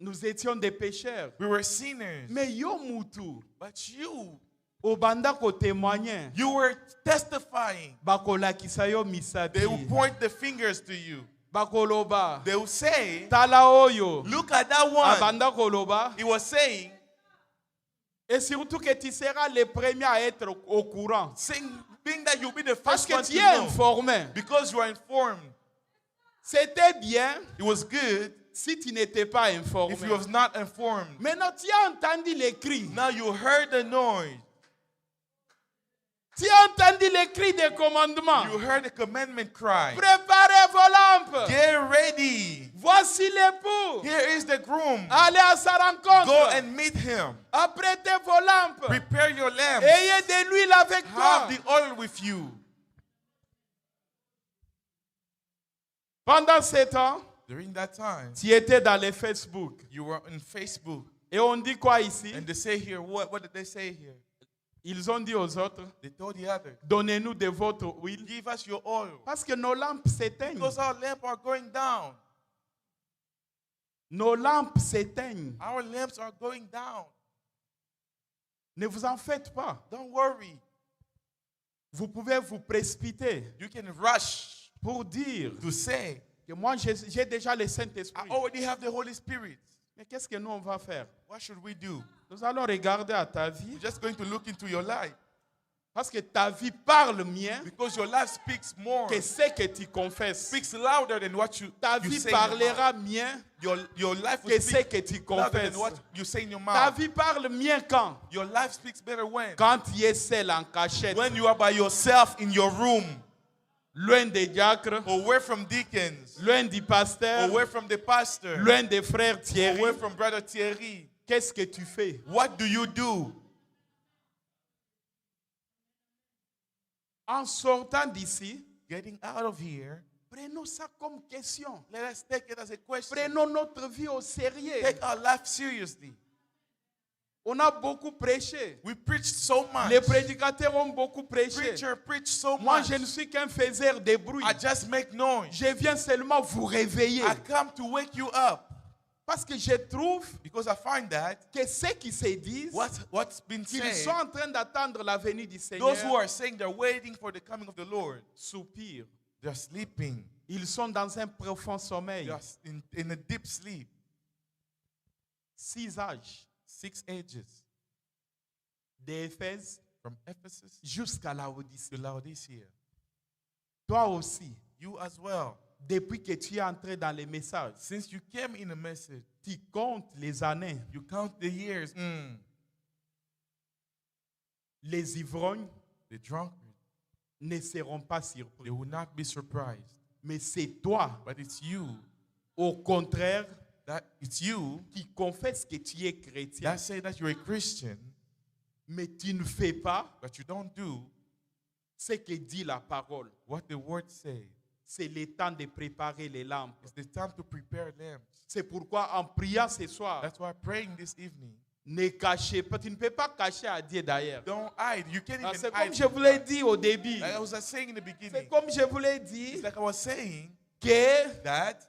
Nous étions des pécheurs. We were sinners. Mais yo mutu, But you obanda ko témoigner, were testifying. bakolakisa yo misapi, They will point the fingers to you. bakoloba, They will say, tala oyo, look at that one. abanda koloba, He was saying, et surtout que tu seras le premier à être au courant. being that you'll be the Parce first que one to tu es know. informé. Because you are informed. C'était bien It was good si tu n'étais pas informé. if you was not informed. Maintenant, tu as entendu les cris. Now you heard the noise. Tu as entendu les cris des commandements. You heard the commandment cry. Préparez vos lampes. Get ready. Voici l'époux. Here is the groom. Allez à sa rencontre. Go and meet him. Apprêtez vos lampes. Prepare your lamp. Ayez de l'huile avec toi. Have the oil with you. Pendant ce temps, During that time, tu étais dans les Facebook. you were on Facebook. Et on dit quoi ici? And they say here, what did they say here? Ils ont dit aux autres, They told the others, donnez-nous de votre huile. give us your oil. Parce que nos lampes s'éteignent. Because our lamps are going down. Nos lampes s'éteignent. Our lamps are going down. Ne vous en faites pas. Don't worry. Vous pouvez vous précipiter You can rush pour dire to say, que moi j'ai déjà le I Saint-Esprit. already have the Holy Spirit. Mais qu'est-ce que nous on va faire? What should we do? Nous allons regarder à ta vie. We're just going to look into your life. Parce que ta vie parle mieux Because your life speaks more. que ce que tu confesses. Speaks louder than what Ta you vie say in your mouth. parlera mieux Your life will que ce speak que tu louder confesses. than what you say in your Ta mouth. vie parle mieux quand? Your life speaks better when? Quand tu es seul en cachette, When you are by yourself in your room, loin des diacres, away from deacons, loin du pasteur, away from the pastor, loin des frères Thierry. away from Brother Thierry. Qu'est-ce que tu fais? What do you do? En sortant d'ici, Getting out of here, prenons ça comme question. let us take it as a question. Prenons notre vie au sérieux. Take our life seriously. On a beaucoup prêché. We preach so much. Les prédicateurs ont beaucoup prêché. Preacher preach so Moi, much. je ne suis qu'un faiseur de bruit. I just make noise. Je viens seulement vous réveiller. I come to wake you up. Parce que je trouve Because I find that que ceux qui se disent what's been qu'ils said, sont en train d'attendre la venue du Seigneur those who are saying they're waiting for the coming of the Lord, soupirent. they're sleeping. Ils sont dans un profond sommeil. They are in a deep sleep. 6 âges, 6 ages, d'Éphèse from Ephesus jusqu'à la Odyssée. to Laodicea. Toi aussi, You as well. depuis que tu es entré dans les messages, Since you came in a message, tu comptes les années. you count the years. Les ivrognes The drunkard, ne seront pas they surpris. will not be surprised. Mais c'est toi, But it's you, au contraire, it's you qui confesse que tu es chrétien. that say that you're a Christian, Mais tu ne fais pas but you don't do ce que dit la parole. what the word says. C'est le temps de préparer les lampes. It's the time to prepare lamps. C'est pourquoi en priant ce soir, That's why praying this evening, ne cachez pas. Tu ne peux pas cacher à Dieu d'ailleurs. don't hide. You can't Ah, even c'est hide. comme je vous l'ai dit au début. Like I was saying in the C'est beginning, comme je vous l'ai dit it's like I was saying que that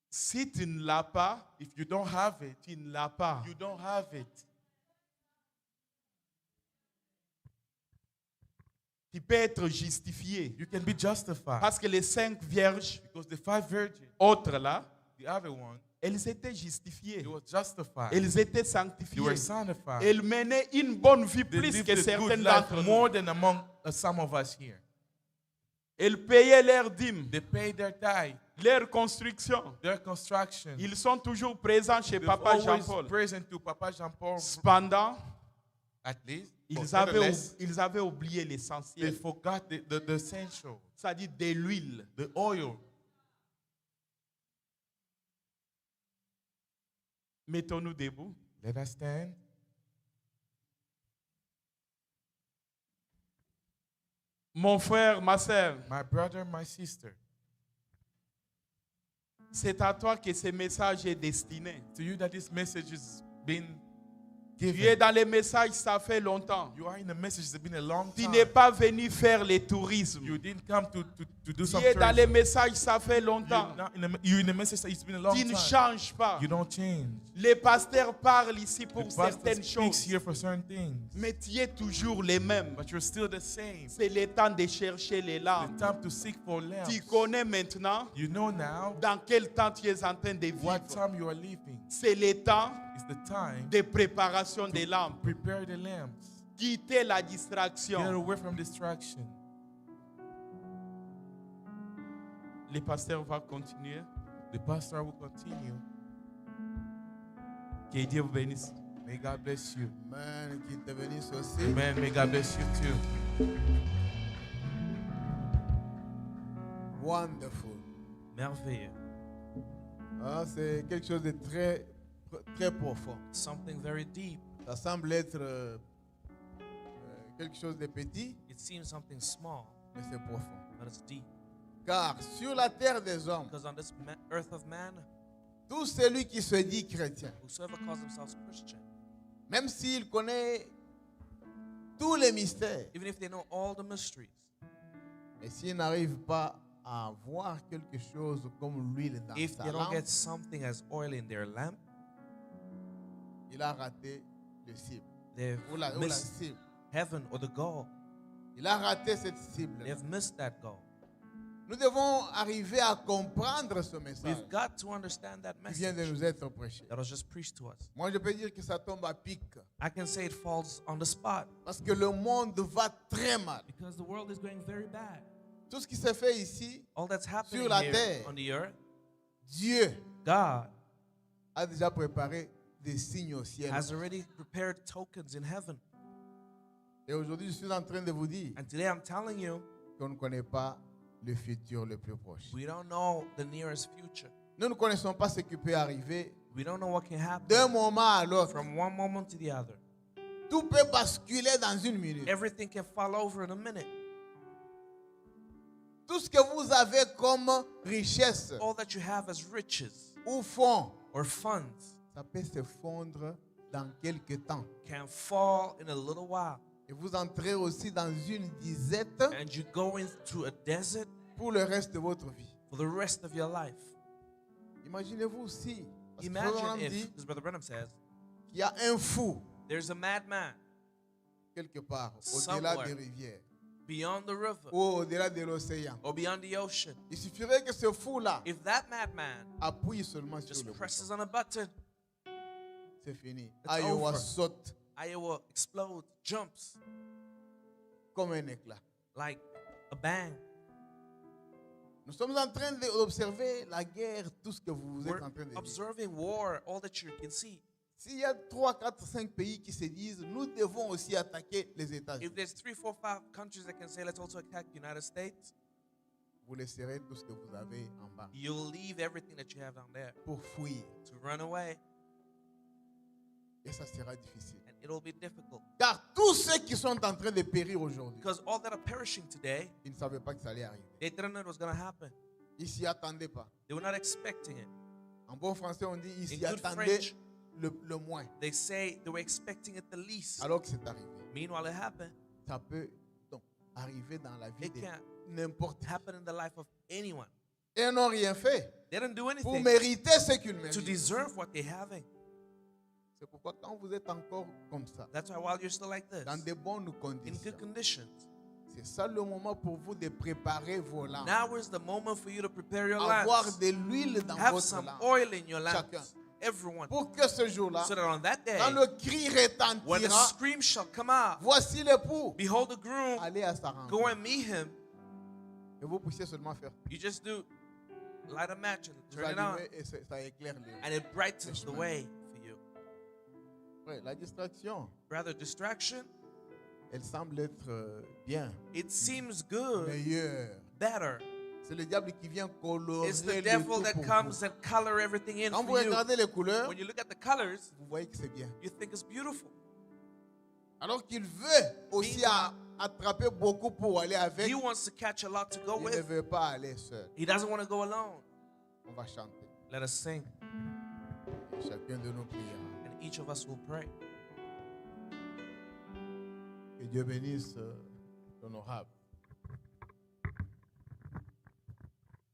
si tu ne l'as pas, if you don't have it, tu ne l'as pas. you don't have it. Tu peux être justifié. You can be justified. Parce que les 5 vierges Because the 5 virgins, autres là, the other one, elles étaient justifiées. they were justified. Elles étaient They sanctifiées. were sanctified. Elles menaient une bonne vie They plus lived que a good certaines life d'entre nous. more than among some of us here. Elles payaient leurs dîmes, They paid their tithe, leur construction. their construction. Ils sont toujours présents chez They've Papa always Jean-Paul. present to Papa Jean-Paul. Cependant, At least, ils avaient oublié they l'essentiel. forgot the essential, C'est-à-dire de l'huile. the oil. Mettons-nous debout. Let us stand. Mon frère, ma soeur, My brother, my sister, c'est à toi que ce message est destiné. to you that this message is being Tu es given. dans les messages, ça fait longtemps. You are in the message, it's been a long Tu time. n'es pas venu faire le tourisme. You didn't come to do Tu some es dans les tourism. messages, ça fait longtemps. You're in the message, it's been a long Tu ne time. changes pas. You don't change. Les pasteurs parlent ici The pour pastor certaines speaks choses. here for certain things, Mais tu es toujours les mêmes. but you're still the same. C'est le temps de chercher les The lampes. time to seek for lamps. Tu connais maintenant You know now dans quel temps tu es en train de what vivre. time you are living. C'est le temps It's the time de préparation des lampes. to prepare the lamps. Quitter la Get distraction. away from distraction. Le pasteur va continuer. The pastor will continue. Que Dieu vous bénisse. May God bless you. Amen. Qu'il te bénisse aussi. Amen. May God bless you too. Wonderful. Merveilleux. Ah, c'est quelque chose de très, très profond. Something very deep. Ça semble être quelque chose de petit, It seems something small, mais c'est profond. but it's deep. Car sur la terre des hommes, Because on this earth of man, tout celui qui se dit chrétien, whosoever calls themselves Christian, même s'il connaît tous les mystères, even if they know all the mysteries, mais s'il n'arrive pas à voir quelque chose comme l'huile dans if sa they don't lampe, get something as oil in their lamp, il a raté le cible. they've Ou la missed cible. heaven or the goal. Il a raté cette cible. They've missed that goal. Nous devons arriver à comprendre ce message We've got to understand that qui vient de message nous être prêché. that was just preached to us. Moi, je peux dire que ça tombe à pic. I can say it falls on the spot Parce que le monde va très mal. Because the world is going very bad. Tout ce qui se fait ici, all that's happening Sur la here terre. on the earth. Dieu God a déjà préparé des signes au ciel. has already prepared tokens in heaven. Et aujourd'hui, je suis en train de vous dire And today I'm telling you, qu'on ne connaît pas le futur le plus proche. we don't know the nearest future. Nous ne connaissons pas ce qui peut arriver We don't know what can happen d'un moment à l'autre. from one moment to the other. Tout peut basculer dans une minute. Everything can fall over in a minute. Tout ce que vous avez comme richesse All that you have as riches ou fonds, or funds ça peut se fondre dans quelques temps. can fall in a little while. Et vous entrez aussi dans une disette And you go into a desert pour le reste de votre vie. for the rest of your life. Imaginez-vous si, parce que Frère Imagine Branham if, dit because Brother Branham says, qu'il y a un fou there's a madman quelque part, Somewhere. au-delà des rivières, beyond the river ou au-delà de l'océan. or beyond the ocean. Il suffirait que ce fou-là If that madman appuie seulement sur just le bouton. presses on a button, C'est fini. It's Iowa over. saute Iowa explodes, jumps comme un éclat. like a bang. Nous sommes en train d'observer la guerre, tout ce que vous êtes We're en train de dire. observing war, all that you can see. S'il y a 3, 4, 5 pays qui se disent, nous devons aussi attaquer les États-Unis, If there's 3, 4, 5 countries that can say, let's also attack the United States, vous laisserez tout ce que vous avez en bas you'll leave everything that you have down there pour fuir. to run away, Et ça sera difficile. and it'll be difficult. Car tous ceux qui sont en train de périr aujourd'hui, Because all that are perishing today, ils ne savaient pas que ça allait arriver. they didn't know it was going to happen. Ils ne s'y attendaient pas. They were not expecting it. En bon français, on dit, ils s'y In good attendaient French, le moins. they say they were expecting it the least. Alors que c'est arrivé. Meanwhile, it happened. Ça peut donc arriver dans la vie It de can n'importe qui. happen in the life of anyone. Et ils n'ont rien fait They didn't do pour anything mériter ce qu'ils to méritent. deserve what they're having. C'est pourquoi quand vous êtes encore comme ça, That's why while you're still like this, dans de bonnes in conditions, good conditions, c'est ça le moment pour vous de préparer vos lampes. now is the moment for you to prepare your Avoir lamps. de l'huile dans Have votre some lampe. oil in your Chacun. lamps. Everyone. Pour que ce jour-là, So that on that day, quand le cri when the retentira, scream shall come out, voici l'époux. behold the groom, Allez à sa go rencontre. and meet him. Et vous puissiez seulement faire. You just do light a match and Vous turn it on, allumez et ça éclaire les. and it brightens the way for you. Ouais, la distraction, Rather, distraction, elle semble être bien, it seems good, meilleure. better. C'est le diable qui vient colorer It's the le devil tout that pour comes vous. and color everything in Quand vous for you. regardez les couleurs, When you look at the colors, vous voyez que c'est bien. you think it's beautiful. Alors qu'il veut aussi attraper beaucoup pour aller avec, He wants to catch a lot to go il ne with. veut pas aller seul. He doesn't want to go alone. On va chanter. Let us sing, Chacun de nous priera. and each of us will pray. Que Dieu bénisse l'honorable.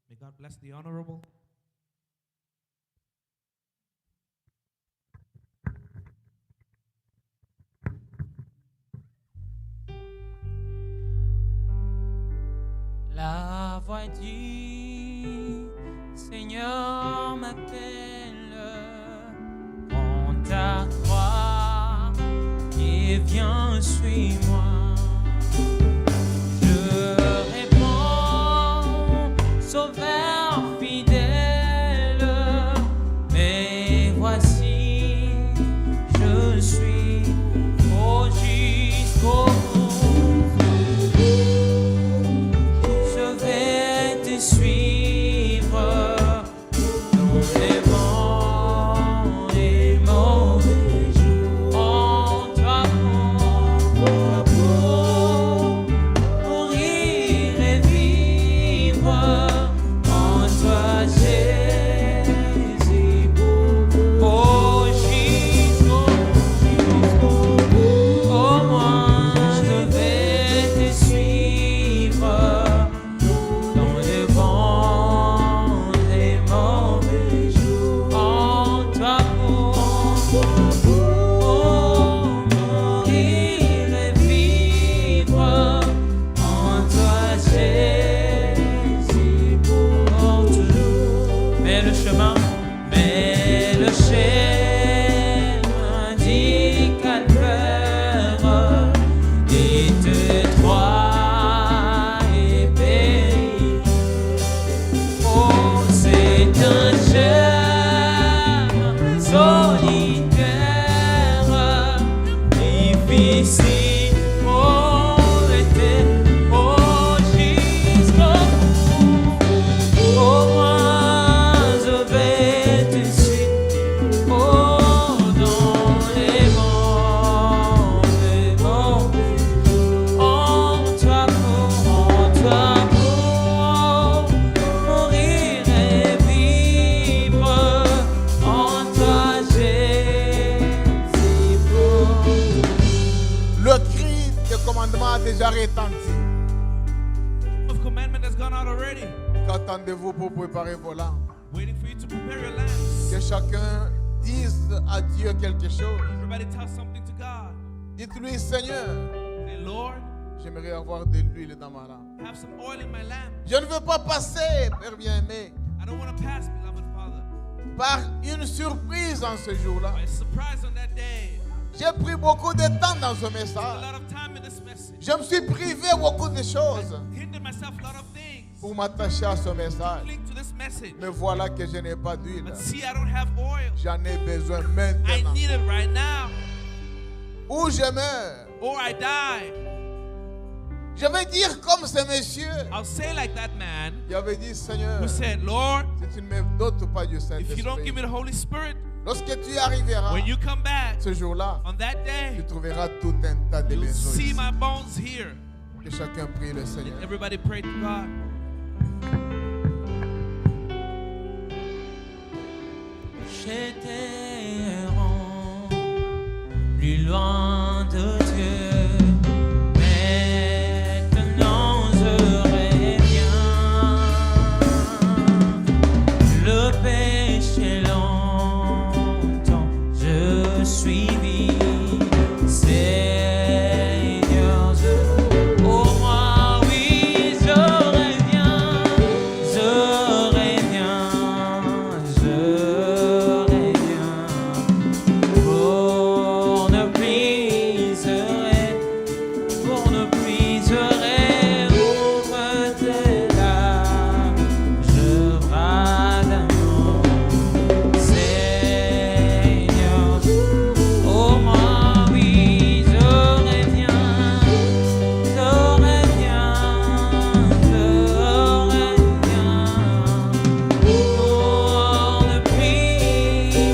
May God bless the honorable. La voix du Seigneur m'appelle, prends ta croix et viens, suis-moi. Je réponds, Sauveur fidèle, mais voici, je suis jusqu'au bout. Je vais te suivre dans les bons et mauvais jours. En toi pour mourir et vivre. En toi Jésus, oh jusqu'au bout. Au moins je vais te suivre dans les bons et mauvais jours. En toi pour mourir et vivre. En toi Jésus pour toujours. Mais le chemin du calvaire est étroit et périlleux. Oh, c'est un chemin solitaire, difficile pour être jusqu'au bout. Au moins je vais te suivre, oh, dans les bons en toi pour mourir et vivre. En toi Jésus pour. Le cri de commandement a déjà retenti. Of commandment has gone out already, Qu'attendez-vous pour préparer vos lampes? waiting for you to prepare prepare your lamps. Que chacun dise à Dieu quelque chose. Everybody tell something to God. Dites-lui, Seigneur, Say, Lord, j'aimerais avoir de l'huile dans ma lampe. have some oil in my lamp. Je ne veux pas passer, Père bien-aimé, I don't want to pass, beloved Father, par une surprise en ce jour-là. by a surprise on that day. J'ai pris beaucoup de temps dans ce A message. lot of time in this message. Je me suis privé beaucoup de choses Hindered myself a lot of things. pour m'attacher à ce message. Cling to this message. Mais voilà que je n'ai pas d'huile. But see, I don't have oil. J'en ai besoin I maintenant. need it right now, Ou je meurs. or I die. Je vais dire comme ce monsieur. I'll say like that man Il avait dit, Seigneur, who said, Lord, si tu ne me dotes pas du if you don't give me Saint-Esprit, the Holy Spirit, lorsque tu arriveras when you come back ce jour-là, on that tu day, trouveras tout un tas de you'll maisons see ici. my bones here. Que chacun prie le Seigneur. Everybody pray to God. J'étais errant, plus loin de Dieu. Maintenant je reviens. Le péché longtemps je suivis. Seigneur, oh moi oui je reviens, je reviens, je reviens. Pour ne plus serai, ouvre tes larmes, je brade un nom. Seigneur, oh moi oui je reviens, je reviens, je reviens. Pour ne plus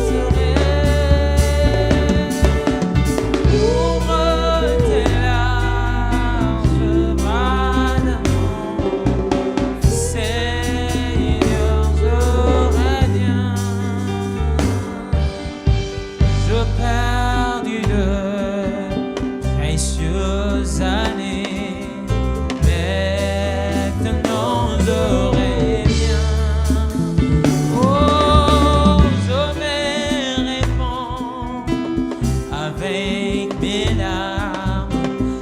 ouvre tes larges bras d'amour. Seigneur, je reviens. Je perdu de précieuses années. Maintenant je reviens. Oh, je me répands avec mes larmes.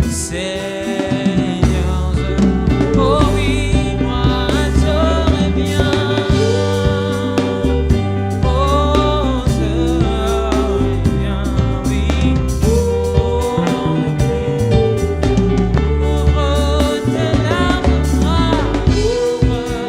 Seigneur, oh oui, moi je reviens. Oh, je reviens, oui. Ouvre tes larmes, ouvre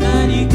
Nani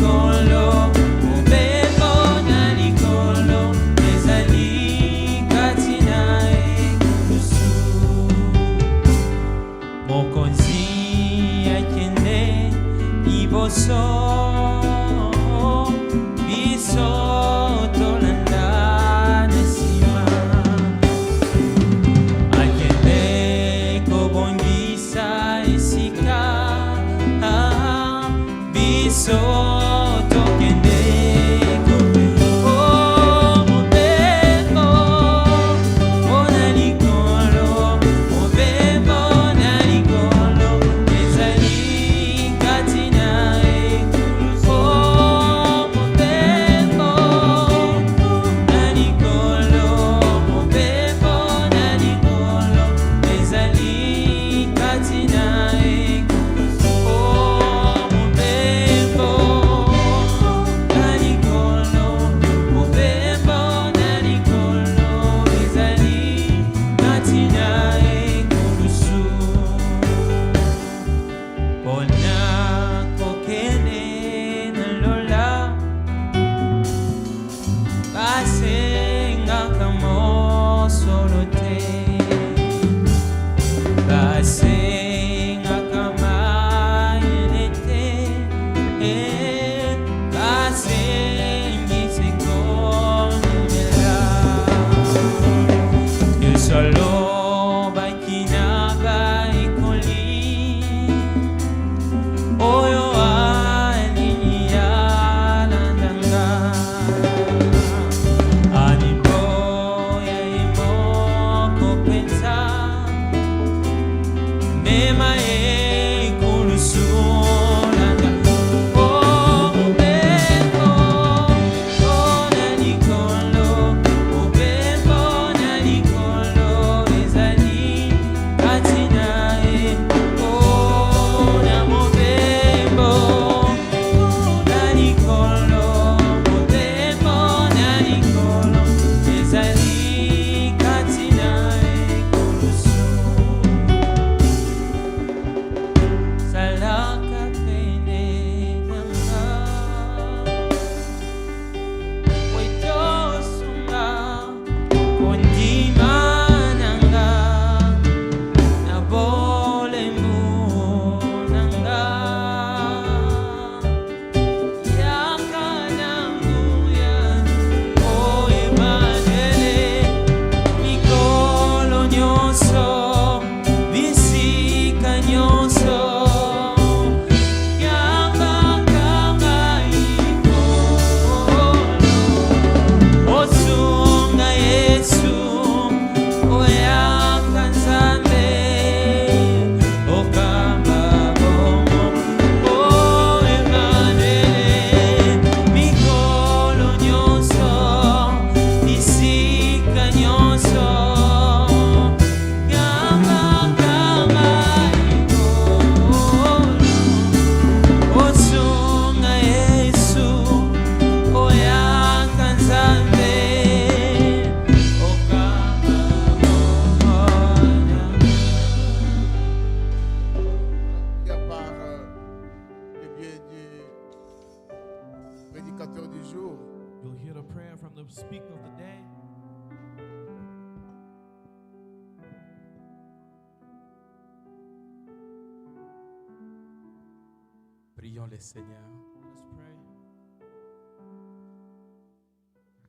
Prions le Seigneur. Let's pray.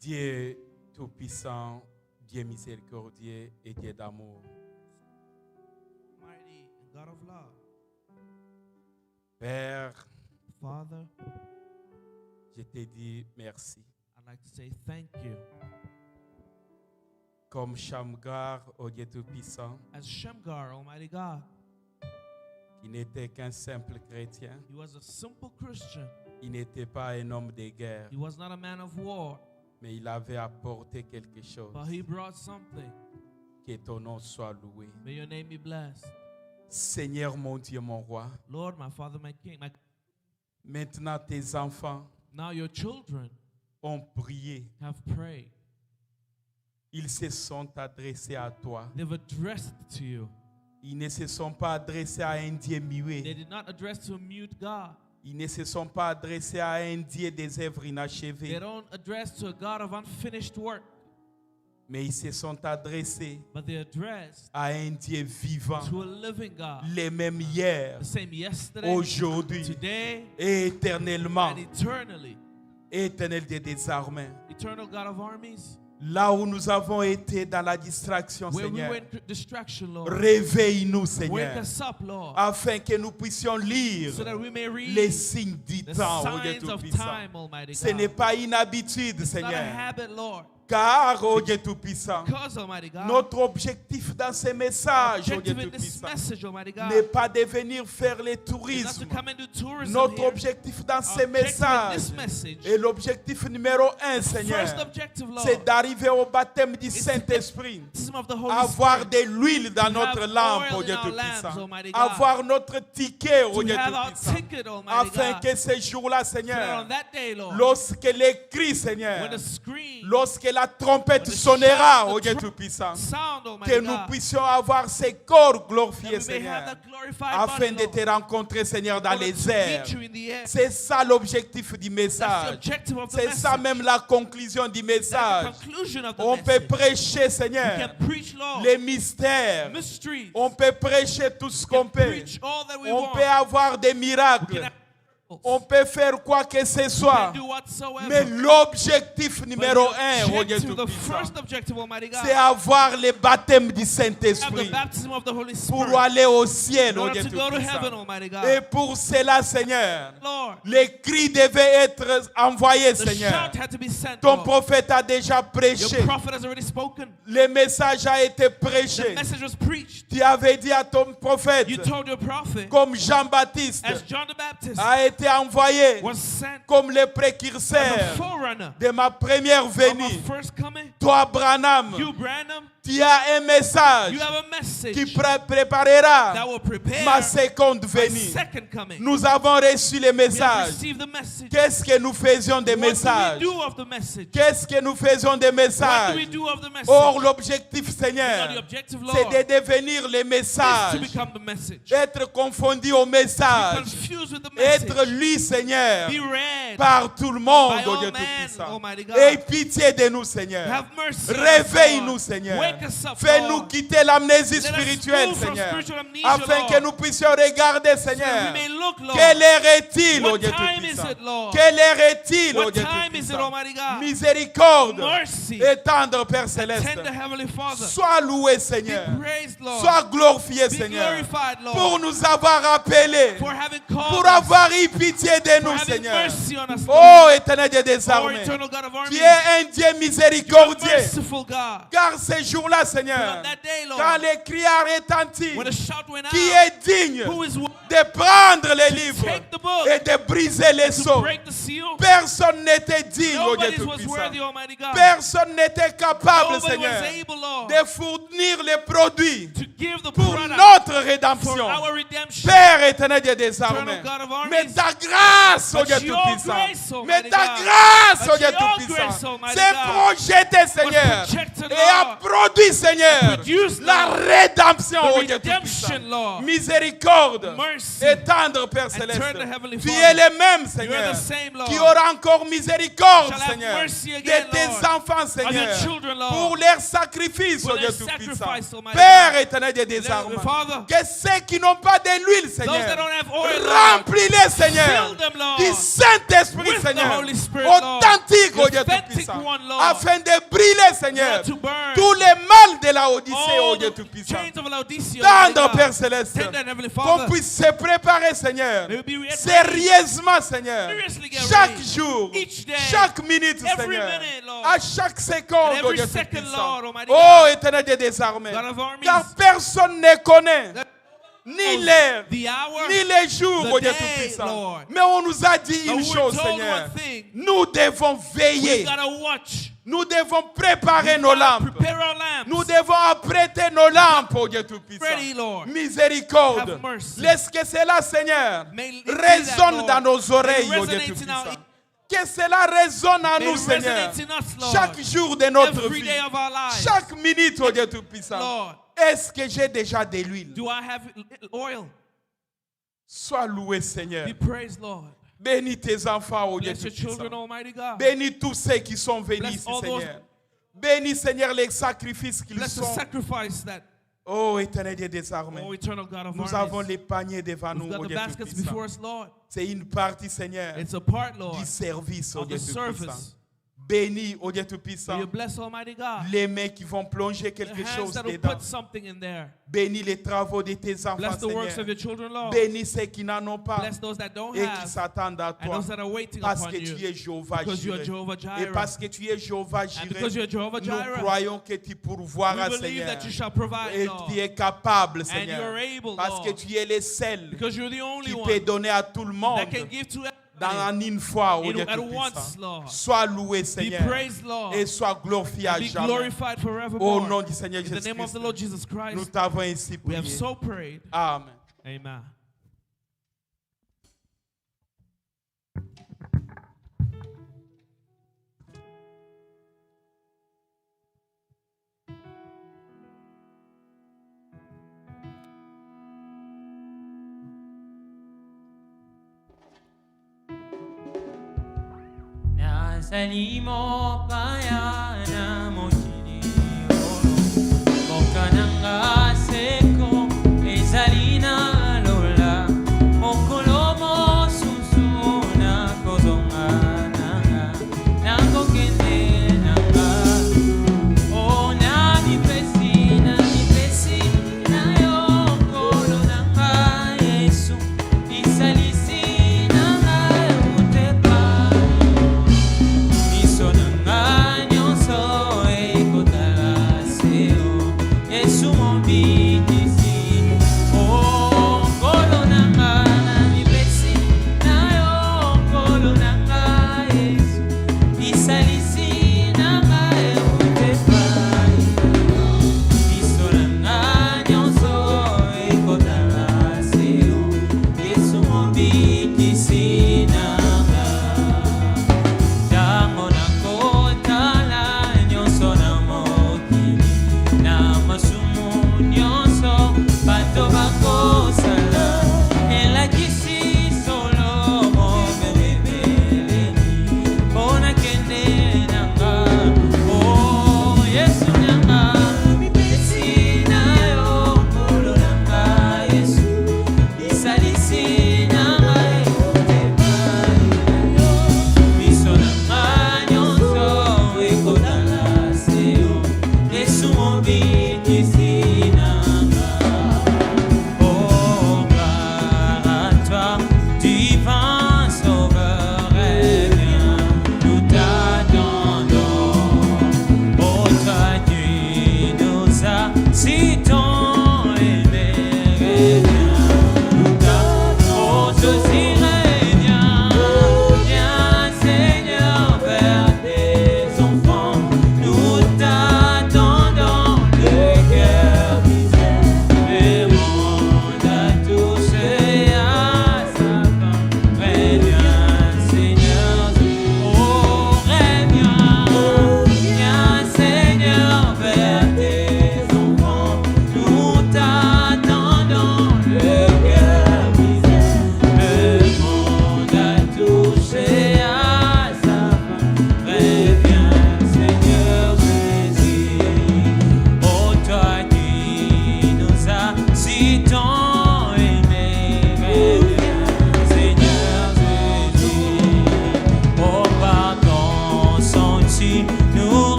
Dieu Tout-Puissant, Dieu miséricordieux et Dieu d'amour. Mighty and God of love. Père, Father, je te dis merci. I'd like to say thank you. Comme Shamgar, au Dieu Tout-Puissant, As Shamgar, Almighty God, qui n'était qu'un simple chrétien, he was a simple Christian. il n'était pas un homme de guerre, He was not a man of war, mais il avait apporté quelque chose. but he brought something. Que ton nom soit loué. May your name be blessed. Seigneur mon Dieu, mon roi, Lord, my Father, my King. maintenant tes enfants Now your children ont prié. have prayed. Ils se sont adressés à toi. They've addressed to you. Ils ne se sont pas adressés à un Dieu They muet. did not address to a mute God. Ils ne se sont pas adressés à un Dieu des œuvres They inachevées. don't address to a God of unfinished work, Mais ils se sont adressés but they address à un Dieu vivant. to a living God. Les mêmes hier, The same yesterday, aujourd'hui today, et éternellement. and eternally. Éternel Dieu des armées. Eternal God of armies. Là où nous avons été dans la distraction, Where we Seigneur, were in distraction, Lord. réveille-nous, Wake Seigneur, us up, Lord, afin que nous puissions lire so that we may read les signes du the temps, ô Dieu signs of Tout-Puissant. time, Almighty Ce n'est God. pas une habitude, It's not a Seigneur, habit, Lord. car, ô Dieu Tout-Puissant, Because, Almighty God, notre objectif dans ces messages, ô Dieu objective in this Tout-Puissant, message, Almighty God, n'est pas de venir faire le is not to tourisme. come and do tourism Notre here. objectif dans Our ces objective in messages, this message, et l'objectif numéro un, first Seigneur, objective, Lord, c'est d'arriver au baptême du is to Saint-Esprit. baptism of the Holy Avoir Spirit, de l'huile dans To notre have lampe, oil ô Dieu in our lamps, Tout-Puissant. Almighty God. Avoir notre ticket, ô to Dieu have our Tout-Puissant. ticket, Almighty Afin God, que ce jour-là, so that Seigneur, on that day, Lord, lorsque les cris, when Seigneur, the scream, lorsque la trompette when the sonnera, shout, ô the Dieu tr- Tout-Puissant, sound, que Almighty nous God, puissions avoir ces corps that glorifiés, we may Seigneur, have that glorified afin body, de Lord, te rencontrer, Seigneur, dans in order les to airs. meet you in the air. C'est ça l'objectif du That's the message. objective of the C'est ça message. même la conclusion du That's message. the conclusion of the On peut message. prêcher, We Seigneur, can preach, Lord, les mystères. mysteries. On peut prêcher tout ce qu'on peut. Preach all that we On want. peut avoir des We miracles. can have On peut faire quoi que ce we soit. can do whatsoever. Mais l'objectif But numéro the un, oh Dieu objective, the Tout-Puissant, first objective, Almighty God, c'est avoir le baptême du have the Saint-Esprit baptism of the Holy Spirit pour aller au in ciel, oh order Dieu to go to heaven, Tout-Puissant. Almighty God. Et pour cela, Seigneur, Lord, les cris devaient être envoyés, the Seigneur. shout had to be sent, Ton Lord. prophète a déjà Your prêché. prophet has already spoken. Le message a été The prêché. message was preached. Tu avais dit à ton prophète, You told your prophet, comme Jean-Baptiste as John the Baptist a été envoyé was sent comme le as a précurseur forerunner de ma première of venue. our first coming. Toi, Branham, You, Branham, tu as un message you have a message qui préparera that will prepare ma seconde my venue. second coming. Nous avons reçu les We have messages. received the message. Qu'est-ce que nous faisions des What do messages? we do of the message? Qu'est-ce que nous faisons des What do we messages? do of the message? Or, l'objectif, Now, Seigneur, the objective, c'est Lord, de devenir les is to messages, become the message. être confondu au Be message, confused with the être message. lu, Seigneur, Be read par tout le monde, by oh all Dieu men, Tout-Puissant. Almighty God. Aie pitié de nous, Seigneur. Have mercy on us, Réveille-nous, Lord. Seigneur. Wake us up, Fais-nous Lord. quitter l'amnésie Let us spirituelle, move from Seigneur, spiritual amnesia, afin Lord. que nous puissions regarder, So that Seigneur. we may look, Lord. Quelle heure est-il, oh What Dieu time is Tout-Puissant? it, Lord? Quelle heure est-il, oh What Dieu time is it, Tout-Puissant? Almighty God? Miséricorde Mercy. et tendre Père Céleste. Tender Heavenly Father. Sois loué, Be Seigneur. praised, Lord. Sois glorifié, Be Seigneur. glorified, Lord. Pour nous avoir appelés, For having called pour us. avoir eu pitié de For nous, having Seigneur. mercy on us, Lord. Oh, éternel Dieu des Our armées, eternal God of tu armies. es un Dieu You are miséricordieux. merciful God. Car ces jours-là, But Seigneur, on that day, Lord, quand les criards retentissent, when a shout went out, qui est digne who is worthy de prendre les livres take the book et de briser les to sceaux? break the seal? Personne n'était digne, oh Dieu Nobody was Tout-Puissant. worthy, Almighty God. Personne n'était capable, Nobody Seigneur, was able, Lord, de fournir les produits to give the pour product notre for rédemption. our redemption. Père éternel Dieu des armées, Eternal God of armies. mais ta grâce, oh But Dieu your Tout-Puissant, grace, mais Almighty ta God. grâce, But oh Dieu your Tout-Puissant, grace, Almighty c'est God, projeté, Seigneur, projected, et a Lord, produit, Seigneur, Produce, la Lord, rédemption, the oh Dieu Tout-Puissant. redemption, Lord. Miséricorde Mercy. et tendre Père turn the Céleste. Heavenly Tu Father. es le même, You are Seigneur, the same, Lord. qui aura encore miséricorde, Shall have Seigneur, mercy again, de tes Lord, enfants, Seigneur, children, Lord, pour leur sacrifice, for oh Dieu their Tout-Puissant. sacrifice, Almighty Père God. éternel des désarmements, Father, que ceux qui n'ont pas de l'huile, those that Seigneur, don't have oil, Lord, remplis-les, Seigneur, fill them, Lord, du Saint-Esprit, with the Seigneur, Holy Spirit, Lord, authentique, the oh Dieu authentic Tout-Puissant, one, Lord, afin de brûler, Seigneur, Lord, to burn tous les mal de la Odyssée, oh all Dieu the Tout-Puissant. chains of Laodicea, Almighty Tendre, God. Père Céleste, Tender and Heavenly qu'on Father, puisse se préparer, Seigneur, may we be ready sérieusement, Seigneur, seriously get chaque ready. jour, Each day, chaque minute, every Seigneur, minute, Lord, à chaque seconde, and oh every Dieu second, Tout-Puissant. Lord, Almighty Oh, God, éternel des désarmés, God of armies, car personne ne connaît ni l'heure, the hour, ni les jours, the oh Dieu day, Tout-Puissant. Lord. Mais on nous a dit but une we're chose, told Seigneur. one thing, Nous devons we veiller. gotta watch, Nous devons préparer we nos gotta lampes. prepare our lamps, Nous devons apprêter nos lampes, oh Dieu Tout-Puissant. ready, Lord. Miséricorde. Have mercy. Laisse que cela, Seigneur, May it be résonne that, dans Lord. nos oreilles, May it oh Dieu resonate in our Tout-Puissant. Que cela résonne en May nous, it Seigneur. resonate in us, Lord. Chaque jour de notre Every vie. day of our lives. Chaque minute, oh Dieu Tout-Puissant. Lord, Est-ce que j'ai déjà de l'huile? do I have oil? Sois loué, Seigneur. Be praised, Lord. Bénis tes enfants, oh Dieu Bless your children, Tout-Puissant. Almighty God. Bénis tous ceux qui sont venus Bless ici, all those- Seigneur. Bénis, Seigneur, les sacrifices qu'ils Bless the sont. sacrifice that, Oh, éternel Dieu des armées. oh eternal God of Nous avons armies, les paniers devant nous, we've oh got the Dieu baskets Tout-Puissant. before us, Lord. C'est une partie, Seigneur, It's a part, Lord, du service, oh of Dieu the Tout-Puissant. service. Bénis, oh Dieu May Tout-Puissant, you bless Almighty God. les mains qui vont plonger The quelque hands chose that will dedans. put something in there. Bénis les travaux de tes enfants, Bless the works Seigneur. of your children, Lord. Bénis ceux qui n'en ont pas Bless those that don't et qui have, s'attendent à and toi. those that are waiting Parce upon que tu es you. Jéhovah Because you are Jireh. Jehovah Et Jireh. parce que tu es Jéhovah And Jireh, because you are Jehovah nous Jireh, croyons que tu we pourvoiras, believe Seigneur. that you shall provide, Et Lord. tu es capable, And you Seigneur. are able, Parce Lord. que tu es le seul Because you're the only qui one peut donner à tout le monde that can give to dans everybody. une fois, oh Dieu At once, Tout-Puissant. Lord. Sois loué, Be Seigneur. praised, Lord. Et sois glorifié à Be jamais. glorified Au forevermore. nom du Seigneur In the name of Jésus-Christ, the Lord Jesus nous Christ, t'avons ainsi we have prié. so prayed. Amen. Amen. Nazali mo paya na mo